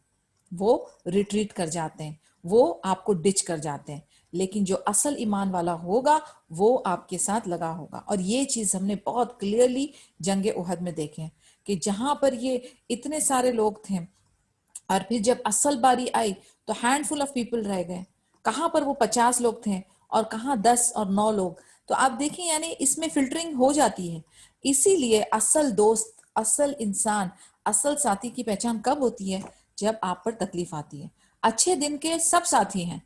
वो रिट्रीट कर जाते हैं, वो आपको डिच कर जाते हैं, लेकिन जो असल ईमान वाला होगा वो आपके साथ लगा होगा। और ये चीज हमने बहुत क्लियरली जंगे उहद में देखे कि जहां पर ये इतने सारे लोग थे और फिर जब असल बारी आई तो हैंडफुल ऑफ पीपल रह गए। कहां पर वो 50 लोग थे और कहां 10 और 9 लोग। तो आप देखें, यानी इसमें फिल्टरिंग हो जाती है। इसीलिए असल दोस्त, असल इंसान, असल साथी की पहचान कब होती है? जब आप पर तकलीफ आती है। अच्छे दिन के सब साथी हैं,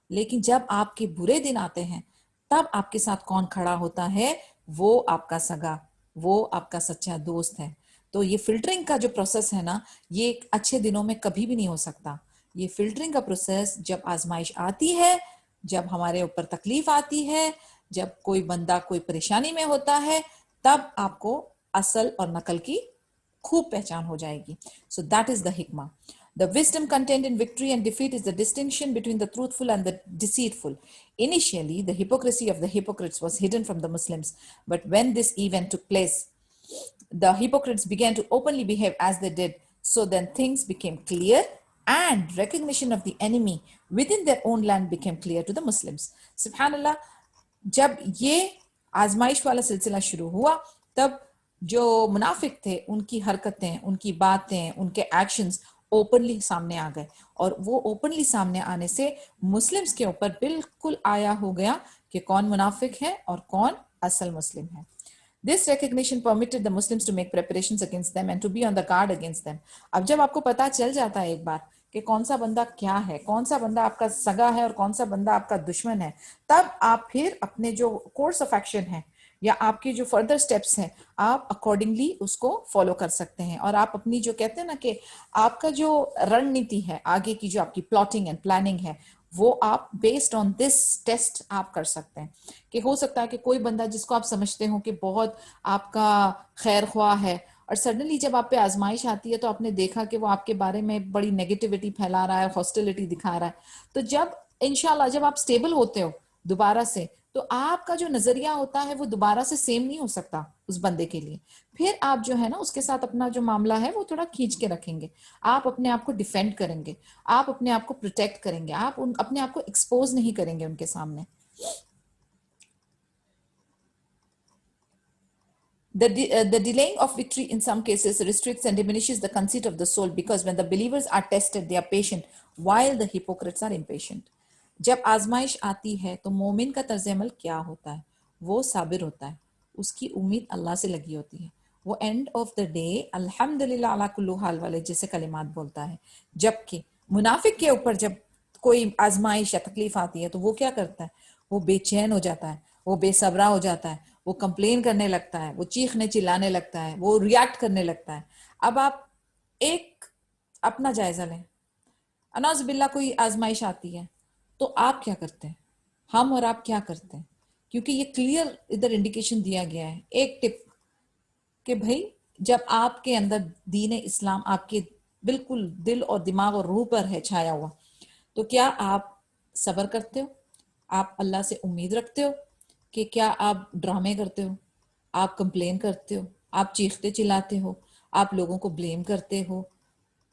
लेकिन जब आपके बुरे दिन आते हैं तब आपके साथ कौन खड़ा होता है? वो आपका सगा, वो आपका सच्चा दोस्त है। तो ये फिल्टरिंग का जो प्रोसेस है ना, ये अच्छे दिनों में कभी भी नहीं हो सकता। ये फिल्टरिंग का प्रोसेस जब आजमाइश आती है, जब हमारे ऊपर तकलीफ आती है, जब कोई बंदा कोई परेशानी में होता है, तब आपको असल और नकल की खूब पहचान हो जाएगी। सो दैट इज द हिकमा। The wisdom contained in victory and defeat is the distinction between the truthful and the deceitful. Initially, the hypocrisy of the hypocrites was hidden from the Muslims, but when this event took place, the hypocrites began to openly behave as they did. So then things became clear and recognition of the enemy within their own land became clear to the Muslims. Subhanallah, जब ये आजमाइश वाला सिलसिला शुरू हुआ तब जो मुनाफिक थे उनकी हरकतें, उनकी बातें, उनके एक्शंस ओपनली सामने आ गए, और वो ओपनली सामने आने से मुस्लिम्स के ऊपर बिल्कुल आया हो गया कि कौन मुनाफिक है और कौन असल मुस्लिम है. This recognition permitted the Muslims to make preparations against them and to be on the guard against them. अब जब आपको पता चल जाता है एक बार कि कौन सा बंदा क्या है, कौन सा बंदा आपका सगा है और कौन सा बंदा आपका दुश्मन है, तब आप फिर अपने जो कोर्स ऑफ एक्शन है या आपके जो फर्दर स्टेप्स हैं, आप अकॉर्डिंगली उसको फॉलो कर सकते हैं. और आप अपनी जो कहते हैं ना कि आपका जो रणनीति है, आगे की जो आपकी प्लॉटिंग एंड प्लानिंग है, वो आप बेस्ड ऑन दिस टेस्ट आप कर सकते हैं. कि हो सकता है कि कोई बंदा जिसको आप समझते हो कि बहुत आपका खैर ख्वाह है, और सडनली जब आप पे आजमाइश आती है तो आपने देखा कि वो आपके बारे में बड़ी नेगेटिविटी फैला रहा है, हॉस्टिलिटी दिखा रहा है. तो जब इंशाल्लाह जब आप स्टेबल होते हो दोबारा से, तो आपका जो नजरिया होता है वो दोबारा से सेम नहीं हो सकता उस बंदे के लिए. फिर आप जो है ना उसके साथ अपना जो मामला है वो थोड़ा खींच के रखेंगे, आप अपने आप को डिफेंड करेंगे, आप अपने आप को प्रोटेक्ट करेंगे, आप अपने आप को एक्सपोज नहीं करेंगे उनके सामने. The delaying of victory in some cases restricts and diminishes the conceit of the soul, because when the believers are tested, they are patient, while the hypocrites are impatient. जब आजमाइश आती है तो मोमिन का तर्ज अमल क्या होता है? वो साबिर होता है, उसकी उम्मीद अल्लाह से लगी होती है, वो एंड ऑफ द डे अल्हम्दुलिल्लाह अला कुल्लु हाल वाले जैसे कलिमात बोलता है. जबकि मुनाफिक के ऊपर जब कोई आजमाइश या तकलीफ आती है तो वो क्या करता है? वो बेचैन हो जाता है, वो बेसब्रा हो जाता है, वो कंप्लेन करने लगता है, वो चीखने चिल्लाने लगता है, वो रिएक्ट करने लगता है. अब आप एक अपना जायजा लें, अनाज बिल्ला कोई आजमाइश आती है तो आप क्या करते हैं, हम और आप क्या करते हैं? क्योंकि ये क्लियर इधर इंडिकेशन दिया गया है, एक टिप, कि भाई जब आपके अंदर दीन इस्लाम आपके बिल्कुल दिल और दिमाग और रूह पर है छाया हुआ, तो क्या आप सब्र करते हो? आप अल्लाह से उम्मीद रखते हो? कि क्या आप ड्रामे करते हो, आप कंप्लेन करते हो, आप चीखते चिल्लाते हो, आप लोगों को ब्लेम करते हो?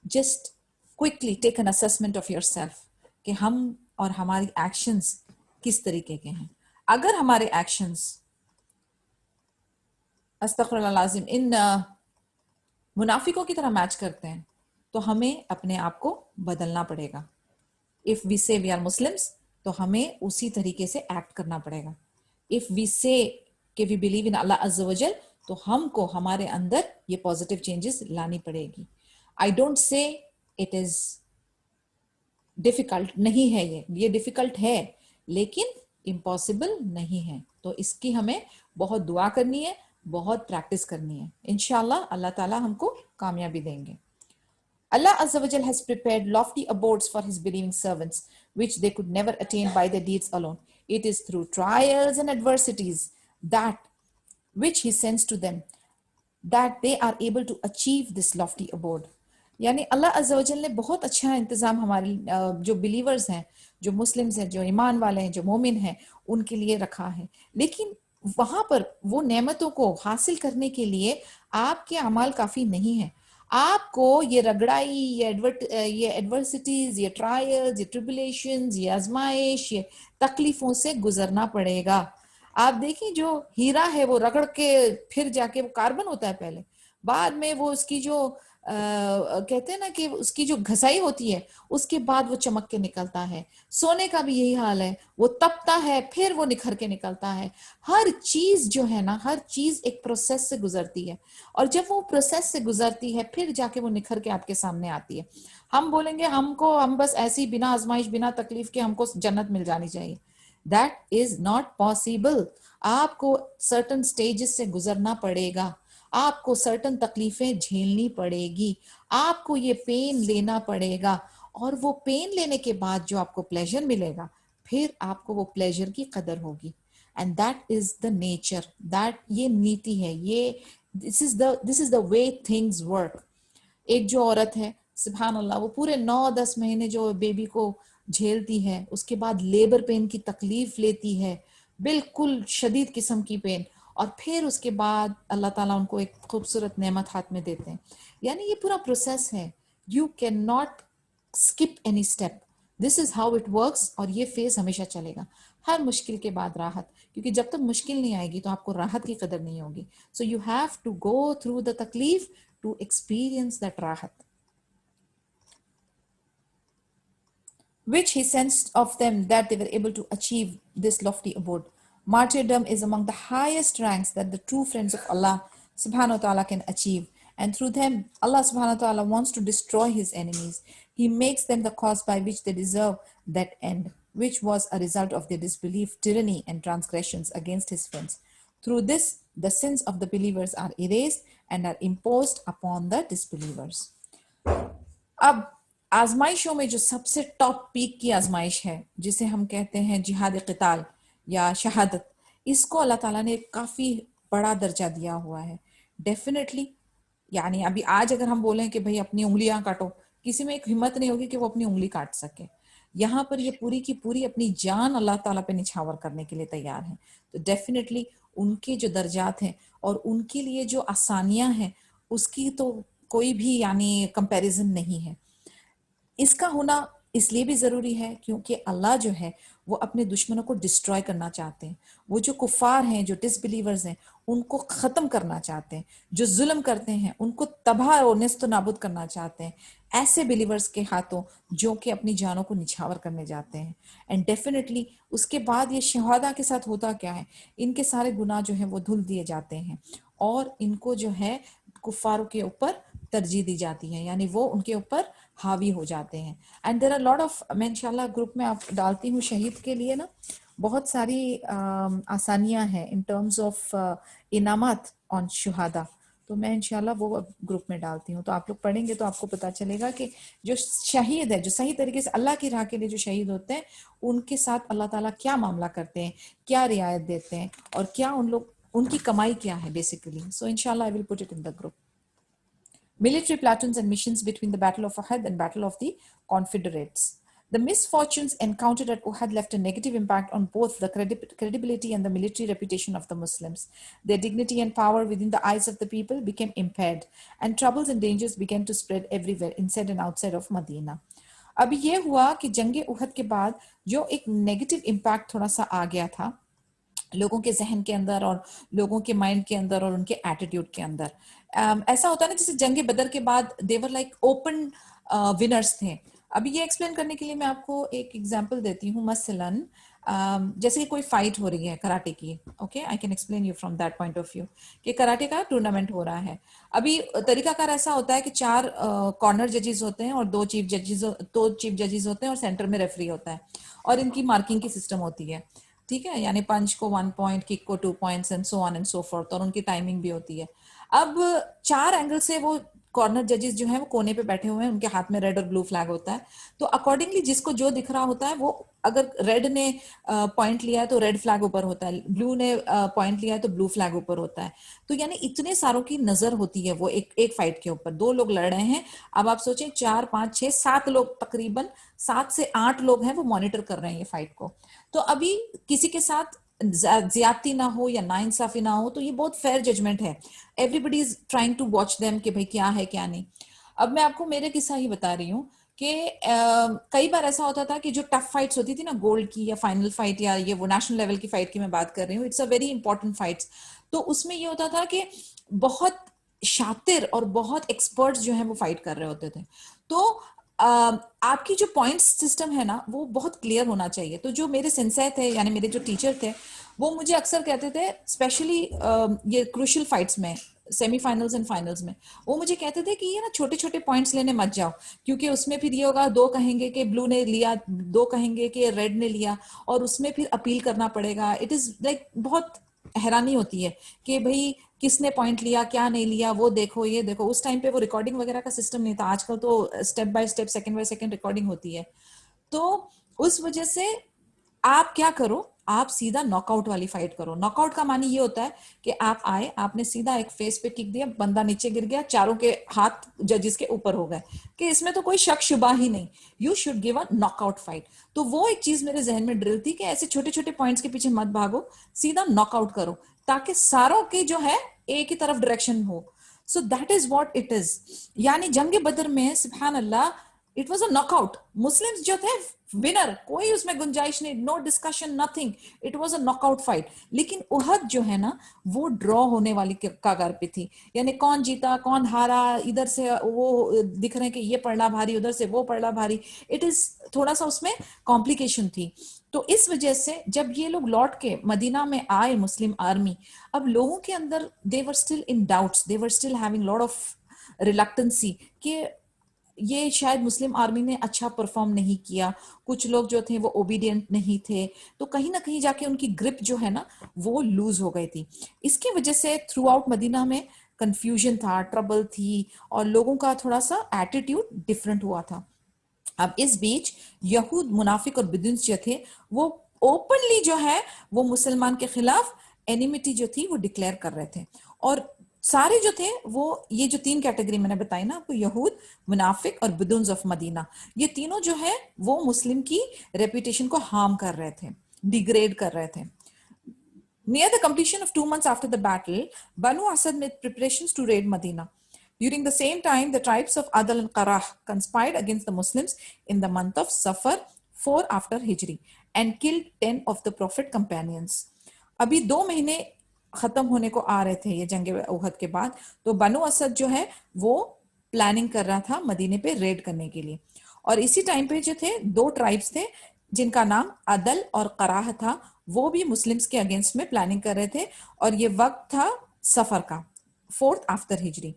Just quickly take an assessment of yourself कि हम और हमारी एक्शंस किस तरीके के हैं. अगर हमारे एक्शंस अस्तगफिरुल्लाह लाजिम इन मुनाफिकों की तरह मैच करते हैं, तो हमें अपने आप को बदलना पड़ेगा. इफ वी से वी आर मुस्लिम्स, तो हमें उसी तरीके से एक्ट करना पड़ेगा. इफ वी से कि वी बिलीव इन अल्लाह अज़्ज़ा वजल, तो हमको हमारे अंदर ये पॉजिटिव चेंजेस लानी पड़ेगी. I don't say it is difficult, नहीं है, ये डिफिकल्ट है, लेकिन इम्पॉसिबल नहीं है. तो इसकी हमें बहुत दुआ करनी है, बहुत प्रैक्टिस करनी है. इंशाल्लाह अल्लाह ताला हमको कामयाबी देंगे. Allah Azza wa Jal has prepared lofty abodes for his believing servants, which they could never attain by their deeds alone. It is through trials and adversities that which he sends to them that they are able to achieve this lofty abode. यानी अल्लाह अज़्ज़ा व जल ने बहुत अच्छा इंतज़ाम हमारे जो बिलीवर्स हैं, जो मुस्लिम्स हैं, जो ईमान वाले हैं, जो मोमिन हैं, उनके लिए रखा है. लेकिन वहां पर वो नेमतों को हासिल करने के लिए आपके अमाल काफी नहीं है. आपको ये रगड़ाई, ये एडवर्सिटीज, ये ट्रायल्स, ये ट्रिबुलेशंस, ये आजमाइश, ये तकलीफों से गुजरना पड़ेगा. आप देखिए जो हीरा है वो रगड़ के फिर जाके वो कार्बन होता है पहले, बाद में वो उसकी जो कहते हैं ना कि उसकी जो घसाई होती है उसके बाद वो चमक के निकलता है. सोने का भी यही हाल है, वो तपता है फिर वो निखर के निकलता है. हर चीज जो है ना, हर चीज एक प्रोसेस से गुजरती है, और जब वो प्रोसेस से गुजरती है फिर जाके वो निखर के आपके सामने आती है. हम बोलेंगे हम बस ऐसे ही बिना आजमाइश बिना तकलीफ के हमको जन्नत मिल जानी चाहिए. That is not possible. आपको सर्टन स्टेजेस से गुजरना पड़ेगा, आपको सर्टन तकलीफें झेलनी पड़ेगी, आपको ये पेन लेना पड़ेगा, और वो पेन लेने के बाद जो आपको प्लेजर मिलेगा, फिर आपको वो प्लेजर की कदर होगी. And that is the nature, that ये नीति है, ये this is the way things work. एक जो औरत है सुभान अल्लाह, वो पूरे 9-10 महीने जो बेबी को झेलती है, उसके बाद लेबर पेन की तकलीफ लेती है, बिल्कुल शदीद किस्म की पेन, और फिर उसके बाद अल्लाह ताला उनको एक खूबसूरत नेमत हाथ में देते हैं. यानी ये पूरा प्रोसेस है, you can not skip any step. This is how it works. और ये फेज हमेशा चलेगा. हर मुश्किल के बाद राहत, क्योंकि जब तक मुश्किल नहीं आएगी तो आपको राहत की कदर नहीं होगी. So you have to go through the तकलीफ टू एक्सपीरियंस दैट राहत. which he sensed of them that they were able to achieve this lofty abode. Martyrdom is among the highest ranks that the true friends of Allah subhanahu wa ta'ala can achieve. And through them, Allah subhanahu wa ta'ala wants to destroy his enemies. He makes them the cause by which they deserve that end, which was a result of their disbelief, tyranny, and transgressions against his friends. Through this, the sins of the believers are erased and are imposed upon the disbelievers. अब आजमाइशों में जो सबसे टॉप पीक की आजमाइश है जिसे हम कहते हैं जिहाद क़िताल या शहादत, इसको अल्लाह ताला ने काफ़ी बड़ा दर्जा दिया हुआ है। डेफिनेटली यानी अभी आज अगर हम बोलें कि भाई अपनी उंगलियां काटो, किसी में एक हिम्मत नहीं होगी कि वो अपनी उंगली काट सके। यहाँ पर ये पूरी की पूरी अपनी जान अल्लाह ताला पे निछावर करने के लिए तैयार हैं। तो डेफिनेटली उनके जो दर्जात हैं और उनके लिए जो आसानियां हैं उसकी तो कोई भी यानी कंपैरिजन नहीं है। इसका होना इसलिए भी जरूरी है क्योंकि अल्लाह जो है वो अपने दुश्मनों को डिस्ट्रॉय करना चाहते हैं। वो जो कुफार हैं, जो डिसबिलीवर्स हैं, उनको खत्म करना चाहते हैं। जो जुल्म करते हैं उनको तबाह और नेस्त नाबूद करना चाहते हैं ऐसे बिलीवर्स के हाथों जो कि अपनी जानों को निछावर करने जाते हैं। एंड डेफिनेटली उसके बाद ये शहादा के साथ होता क्या है, इनके सारे गुनाह जो है वो धुल दिए जाते हैं और इनको जो है कुफारों के ऊपर तरजीह दी जाती है, यानी वो उनके ऊपर हावी हो जाते हैं। And there are lot of, मैं इंशाल्लाह ग्रुप में आप डालती हूँ शहीद के लिए ना बहुत सारी आसानियां हैं इन टर्म्स ऑफ इनामात ऑन शुहादा, तो मैं इंशाल्लाह वो ग्रुप में डालती हूँ। तो आप लोग पढ़ेंगे तो आपको पता चलेगा कि जो शहीद है, जो सही तरीके से अल्लाह की राह के लिए जो शहीद होते हैं, उनके साथ अल्लाह ताला क्या मामला करते हैं, क्या रियायत देते हैं और क्या उन लोग उनकी कमाई क्या है बेसिकली। सो इंशाल्लाह I will put it in the group. Military platoons and missions between the Battle of Uhud and Battle of the Confederates. The misfortunes encountered at Uhud left a negative impact on both the credibility and the military reputation of the Muslims. Their dignity and power within the eyes of the people became impaired, and troubles and dangers began to spread everywhere, inside and outside of Medina. अब ये हुआ कि जंग उहद के बाद जो एक नेगेटिव इम्पैक्ट थोड़ा सा आ गया था लोगों के जहन के अंदर और लोगों के माइंड के अंदर और उनके एटीट्यूड के अंदर। ऐसा होता है ना जैसे जंग बदर के बाद देवर लाइक ओपन विनर्स थे। अभी ये एक्सप्लेन करने के लिए मैं आपको एक एग्जांपल देती हूँ। मसलन जैसे कि कोई फाइट हो रही है कराटे की, okay, I can explain you from that point of view कि कराटे का टूर्नामेंट हो रहा है। अभी तरीकाकार ऐसा होता है कि 4 कॉर्नर जजेस होते हैं और 2 चीफ जजेस होते हैं और सेंटर में रेफरी होता है और इनकी मार्किंग की सिस्टम होती है, ठीक है, यानी पंच को 1 पॉइंट, किक को 2 points and so on and so fourth, और उनकी टाइमिंग भी होती है। अब 4 एंगल से वो कॉर्नर जजेस जो हैं वो कोने पे बैठे हुए हैं, उनके हाथ में रेड और ब्लू फ्लैग होता है। तो अकॉर्डिंगली जिसको जो दिख रहा होता है वो, अगर रेड ने पॉइंट लिया है तो रेड फ्लैग ऊपर होता है, ब्लू ने पॉइंट लिया है तो ब्लू फ्लैग ऊपर होता है। तो यानी इतने सारों की नजर होती है वो एक फाइट के ऊपर। 2 लोग लड़ रहे हैं, अब आप सोचें 4, 5, 6, 7 लोग, तकरीबन 7 से 8 लोग हैं वो मॉनिटर कर रहे हैं ये फाइट को। तो अभी किसी के साथ ज्यादती ना हो या नाइंसाफी ना हो तो ये बहुत फेयर जजमेंट है। Everybody is trying to watch them कि भाई क्या है क्या नहीं। अब मैं आपको मेरे किस्सा ही बता रही हूँ कि कई बार ऐसा होता था कि जो टफ फाइट्स होती थी ना, गोल्ड की या फाइनल फाइट या ये वो नेशनल लेवल की फाइट की मैं बात कर रही हूँ, it's a very important fights. तो उसमें ये होता था कि बहुत शातिर और बहुत एक्सपर्ट्स जो है वो फाइट कर रहे होते थे। तो आपकी जो पॉइंट सिस्टम है ना वो बहुत क्लियर होना चाहिए। तो जो मेरे सेंसेई थे यानी मेरे जो टीचर थे वो मुझे अक्सर कहते थे, स्पेशली ये क्रूशियल फाइट्स में, सेमीफाइनल्स एंड फाइनल्स में, वो मुझे कहते थे कि ये ना छोटे छोटे पॉइंट्स लेने मत जाओ, क्योंकि उसमें फिर ये होगा 2 कहेंगे कि ब्लू ने लिया, 2 कहेंगे कि रेड ने लिया, और उसमें फिर अपील करना पड़ेगा। इट इज लाइक बहुत हैरानी होती है कि भाई किसने पॉइंट लिया, क्या नहीं लिया, वो देखो ये देखो। उस टाइम पे वो रिकॉर्डिंग वगैरह का सिस्टम नहीं था, आजकल तो step by step, second by second recording होती है। तो उस वजह से आप क्या करो, आप सीधा नॉकआउट वाली फाइट करो। नॉकआउट का मानी ये होता है कि आप आए, आपने सीधा एक फेस पे किक दिया, बंदा नीचे गिर गया, चारों के हाथ जजेस के ऊपर हो गए, कि इसमें तो कोई शक शुबा ही नहीं, you should give a knockout fight. तो वो एक चीज मेरे जहन में ड्रिल थी कि ऐसे छोटे छोटे पॉइंट्स के पीछे मत भागो, सीधा नॉकआउट करो, ताकि सारों की जो है एक ही तरफ डायरेक्शन हो। So that is what it is. यानी जंग बदर में सुभान अल्लाह it was a knockout, Muslims जो थे विनर, कोई उसमें गुंजाइश नहीं, no discussion nothing, it was a knockout fight. लेकिन उहद जो है ना वो ड्रॉ होने वाली कगार पे थी, यानी कौन जीता कौन हारा, इधर से वो दिख रहे हैं कि ये पड़ना भारी, उधर से वो पड़ना भारी, इट इज थोड़ा सा उसमें कॉम्प्लिकेशन थी। तो इस वजह से जब ये लोग लौट के मदीना में आए मुस्लिम आर्मी, अब लोगों के अंदर they were still in doubts, they were still having lot of reluctancy कि ये शायद मुस्लिम आर्मी ने अच्छा परफॉर्म नहीं किया, कुछ लोग जो थे वो ओबीडियंट नहीं थे, तो कहीं ना कहीं जाके उनकी ग्रिप जो है ना वो लूज हो गई थी। इसकी वजह से थ्रू आउट मदीना में कंफ्यूजन था, ट्रबल थी, और लोगों का थोड़ा सा एटीट्यूड डिफरेंट हुआ था। अब इस बीच यहूद मुनाफिक और बिदुन्स जो थे वो ओपनली जो है वो मुसलमान के खिलाफ एनिमिटी जो थी वो डिक्लेयर कर रहे थे। और सारे जो थे वो ये जो तीन कैटेगरी मैंने बताई ना आपको, यहूद, मुनाफिक और बिदुन्स ऑफ मदीना, ये तीनों जो है वो मुस्लिम की रेपुटेशन को हार्म कर रहे थे, डिग्रेड कर रहे थे। Near the completion of 2 months after the battle, Banu Asad made preparations to raid Medina. During the same time, the tribes of Adal and Qarah conspired against the Muslims in the month of Safar, 4 after Hijri, and killed 10 of the Prophet companions. अभी 2 महीने खत्म होने को आ रहे थे ये जंग उहद के बाद, तो बनु असद जो है वो प्लानिंग कर रहा था मदीने पे रेड करने के लिए। और इसी टाइम पे जो थे 2 ट्राइब्स थे जिनका नाम अदल और कराह था, वो भी मुस्लिम्स के अगेंस्ट में प्लानिंग कर रहे थे, और ये वक्त था सफर का, 4th आफ्टर हिजरी।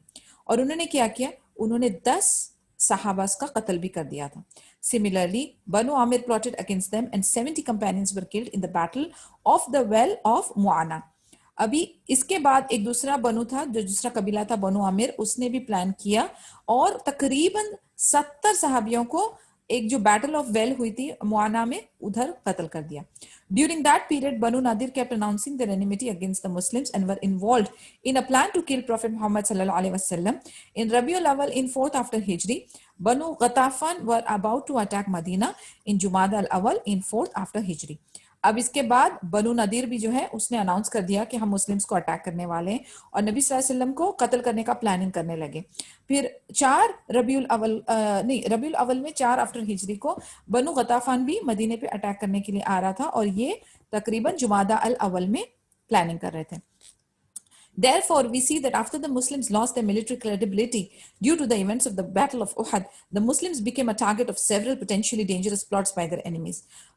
और उन्होंने क्या किया, उन्होंने 10 सहाबास का कत्ल भी कर दिया था। Similarly, Banu Amir plotted against them and 70 companions were killed in the battle of the well of Mu'ana. अभी इसके बाद एक दूसरा बनु था, जो दूसरा कबीला था बनु आमिर, उसने भी प्लान किया और तकरीबन 70 सहाबियों को एक जो बैटल ऑफ वेल हुई थी मुआना में उधर कत्ल कर दिया। During that period, Banu Nadir kept announcing their enmity against the Muslims and were involved in a plan to kill Prophet Muhammad sallallahu alaihi wasallam. In Rabiul Awwal in 4th after Hijri, Banu Ghatafan were about to attack Medina in Jumada al-Awwal in 4th after Hijri. अब इसके बाद बनु नदीर भी जो है उसने अनाउंस कर दिया कि हम मुस्लिम्स को अटैक करने वाले हैं और नबी सल्लल्लाहु अलैहि वसल्लम को कत्ल करने का प्लानिंग करने लगे। फिर 4 रबीउल अव्वल नहीं रबीउल अव्वल में 4 आफ्टर हिजरी को बनु गताफान भी मदीने पे अटैक करने के लिए आ रहा था और ये तकरीबन जुमादा अल अव्वल में प्लानिंग कर रहे थे। Therefore, we see that after the Muslims lost their military credibility due to the events of the Battle of Uhud, the Muslims became a target of several potentially dangerous plots by their enemies.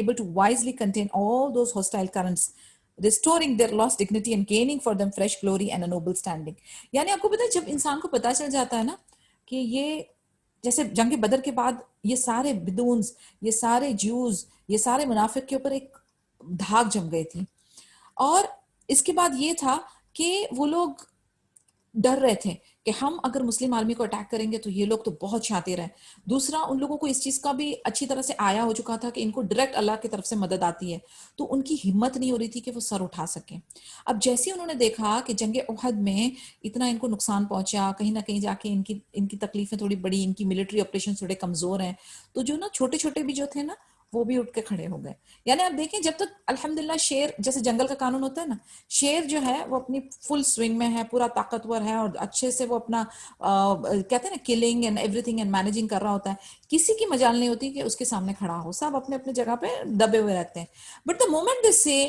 able to wisely contain all those hostile currents, restoring their lost dignity and gaining for them fresh glory and a noble standing. यानी आपको पता है जब इंसान को पता चल जाता है ना कि ये जैसे जंग बदर के बाद ये सारे बिदून्स, ये सारे ज्यूज, ये सारे मुनाफिक के ऊपर एक धाक जम गई थी, और इसके बाद ये था कि वो लोग डर रहे थे कि हम अगर मुस्लिम आर्मी को अटैक करेंगे तो ये लोग तो बहुत शातिर हैं। दूसरा, उन लोगों को इस चीज का भी अच्छी तरह से आया हो चुका था कि इनको डायरेक्ट अल्लाह की तरफ से मदद आती है, तो उनकी हिम्मत नहीं हो रही थी कि वो सर उठा सकें। अब जैसे उन्होंने देखा कि जंग उहद में इतना इनको नुकसान पहुंचा, कहीं ना कहीं जाके इनकी इनकी तकलीफें थोड़ी बड़ी, इनकी मिलिट्री ऑपरेशन थोड़े कमजोर हैं, तो जो ना छोटे छोटे भी जो थे ना वो भी उठ के खड़े हो गए। यानी आप देखें जब तक अल्हम्दुलिल्लाह शेर, जैसे जंगल का कानून होता है ना, शेर जो है वो अपनी फुल स्विंग में है, पूरा ताकतवर है और अच्छे से वो अपना कहते हैं ना killing and everything and managing कर रहा होता है, किसी की मजाल नहीं होती कि उसके सामने खड़ा हो, सब अपने अपने जगह पे दबे हुए रहते हैं। बट द मोमेंट दे से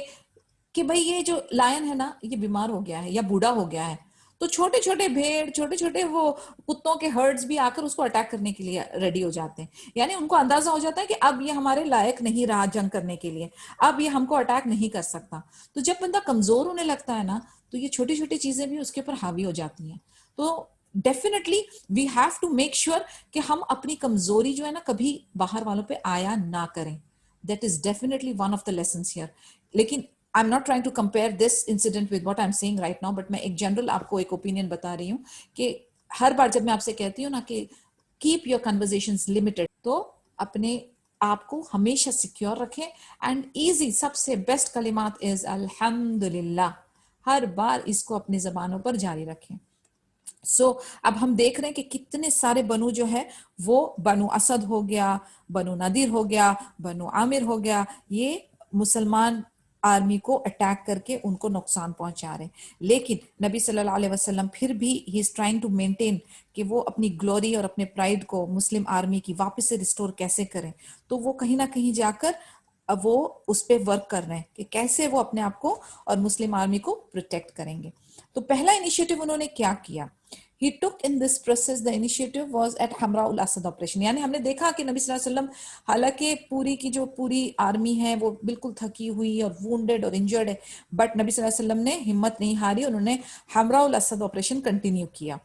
कि भाई ये जो लायन है ना ये बीमार हो गया है या बूढ़ा हो गया है, तो छोटे छोटे भेड़, छोटे छोटे वो कुत्तों के हर्ड्स भी आकर उसको अटैक करने के लिए रेडी हो जाते हैं। यानी उनको अंदाजा हो जाता है कि अब ये हमारे लायक नहीं रहा जंग करने के लिए, अब ये हमको अटैक नहीं कर सकता। तो जब बंदा कमजोर होने लगता है ना तो ये छोटी छोटी चीजें भी उसके ऊपर हावी हो जाती हैं। तो definitely we have to make sure कि हम अपनी कमजोरी जो है ना कभी बाहर वालों पे आया ना करें। That is definitely one of the lessons here. लेकिन I'm not trying to compare this incident with what I'm saying right now, but मैं एक जनरल आपको एक ओपिनियन बता रही हूँ कि हर बार जब मैं आपसे कहती हूँ ना कि कीप योर कन्वर्सेशंस लिमिटेड, तो अपने आप को हमेशा सिक्योर रखें एंड इजी सबसे बेस्ट कलिमात इज अल्हम्दुलिल्लाह, हर बार इसको अपनी जबानों पर जारी रखें। अब हम देख रहे हैं कि कितने सारे बनु जो है वो बनु असद हो गया, बनु नदीर हो गया, बनु आमिर हो गया, ये मुसलमान आर्मी को अटैक करके उनको नुकसान पहुंचा रहे हैं। लेकिन नबी सल्लल्लाहु अलैहि वसल्लम फिर भी he is trying to maintain कि वो अपनी ग्लोरी और अपने प्राइड को मुस्लिम आर्मी की वापस से रिस्टोर कैसे करें। तो वो कहीं ना कहीं जाकर अब वो उस पर वर्क कर रहे हैं कि कैसे वो अपने आप को और मुस्लिम आर्मी को प्रोटेक्ट करेंगे। तो पहला इनिशिएटिव उन्होंने क्या किया, he took in this process the initiative was at Hamra al Asad operation. यानी हमने देखा कि नबी सल्लल्लाहु अलैहि वसल्लम हालांकि पूरी की जो पूरी आर्मी है वो बिल्कुल थकी हुई और वुंडेड और इंजर्ड है, बट नबी सल्लल्लाहु अलैहि वसल्लम ने हिम्मत नहीं हारी, उन्होंने हमराउल असद ऑपरेशन कंटिन्यू किया,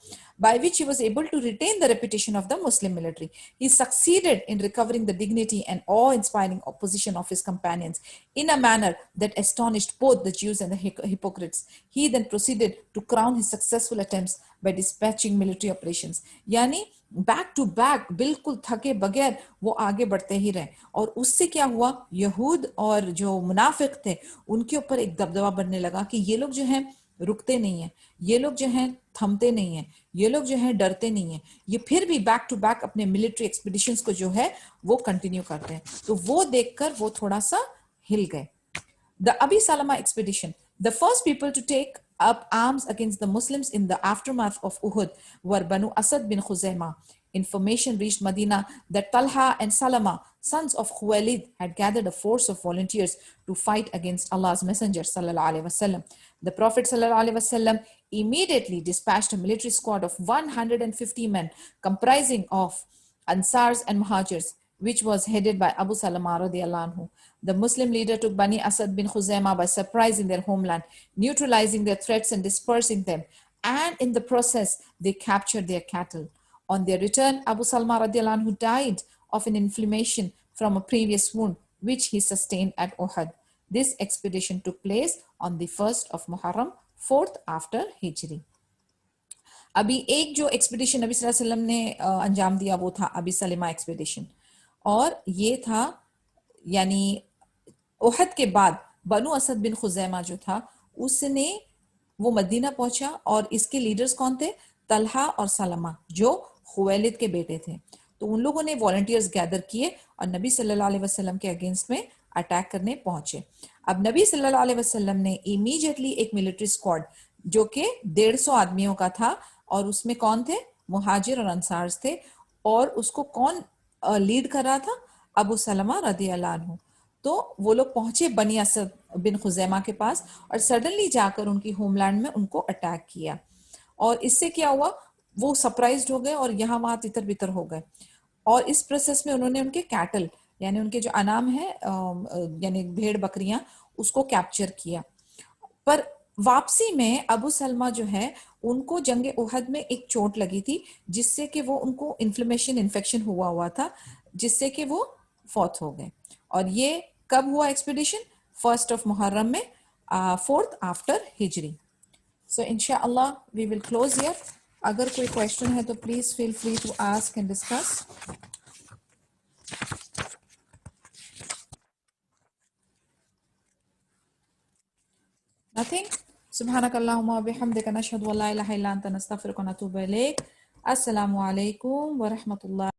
by which he was able to retain the reputation of the Muslim military. He succeeded in recovering the dignity and awe-inspiring position of his companions in a manner that astonished both the Jews and the hypocrites. He then proceeded to crown his successful attempts by dispatching military operations. यानी बैक टू बैक बिल्कुल थके बगैर वो आगे बढ़ते ही रहे, और उससे क्या हुआ, यहूद और जो मुनाफिक थे उनके ऊपर एक दबदबा बनने लगा कि ये लोग जो हैं रुकते नहीं हैं, ये लोग जो हैं थमते नहीं हैं, ये लोग जो हैं डरते नहीं हैं, ये फिर भी बैक टू बैक अपने मिलिट्री एक्सपीडिशंस को जो है वो कंटिन्यू करते हैं। तो वो देखकर वो थोड़ा सा हिल गए। The Abi Salama expedition. The first people to take up arms against the Muslims in the aftermath of Uhud were Banu Asad bin Khuzaimah. Information reached Medina that Talha and Salama, sons of Khuwailid, had gathered a force of volunteers to fight against Allah's Messenger sallallahu alaihi wasallam. The Prophet sallallahu alaihi wasallam immediately dispatched a military squad of 150 men comprising of Ansars and Muhajirs, which was headed by Abu Salama radiallahu anhu. The Muslim leader took Bani Asad bin Khuzaimah by surprise in their homeland, neutralizing their threats and dispersing them, and in the process, they captured their cattle. On their return, Abu Salama radiallahu anhu died of an inflammation from a previous wound, which he sustained at Uhud. This expedition took place on the 1st of Muharram, 4th after Hijri. अभी एक जो एक्सपीडिशन नबी सल्लल्लाहु अलैहि वसल्लम ने अंजाम दिया वो था अबी सलेमा एक्सपीडिशन, और ये था यानी उहद के बाद बनु असद बिन खुजैमा जो था उसने वो मदीना पहुंचा, और इसके लीडर्स कौन थे, तलहा और सलमा जो खुवैलिद के बेटे थे। तो उन लोगों ने वॉलंटियर्स गैदर किए और नबी सल्लल्लाहु अलैहि वसल्लम के अगेंस्ट में अटैक करने पहुंचे। अब नबी सल्लल्लाहु अलैहि वसल्लम ने इमीडिएटली एक मिलिट्री स्क्वाड जो कि 150 आदमियों का था, और उसमें कौन थे, मुहाजिर और अंसार्स थे, और उसको कौन लीड कर रहा था, अबू सलमा रदी अल्लाह अन्हु। तो वो लोग पहुंचे बनी असद बिन खुजैमा के पास और सडनली जाकर उनकी होमलैंड में उनको अटैक किया, और इससे क्या हुआ, वो सरप्राइज्ड हो गए और यहाँ वहां तितर बितर हो गए, और इस प्रोसेस में उन्होंने उनके कैटल यानी उनके जो अनाम है यानी भेड़ बकरियां उसको कैप्चर किया। पर वापसी में अबू सलमा जो है उनको जंगे उहद में एक चोट लगी थी, जिससे कि वो उनको इन्फ्लेमेशन हुआ था, जिससे कि वो फौत हो गए। और ये कब हुआ एक्सपीडिशन, 1st of मुहर्रम में, 4th आफ्टर हिजरी। सो इंशाअल्लाह वी विल क्लोज हियर। अगर कोई क्वेश्चन है तो please feel free to ask and discuss. Nothing? Subhanakallahumma wa bihamdika nashhadu an la ilaha illa anta nastaghfiruka wa natubu ilayk. Assalamu alaikum wa rahmatullah.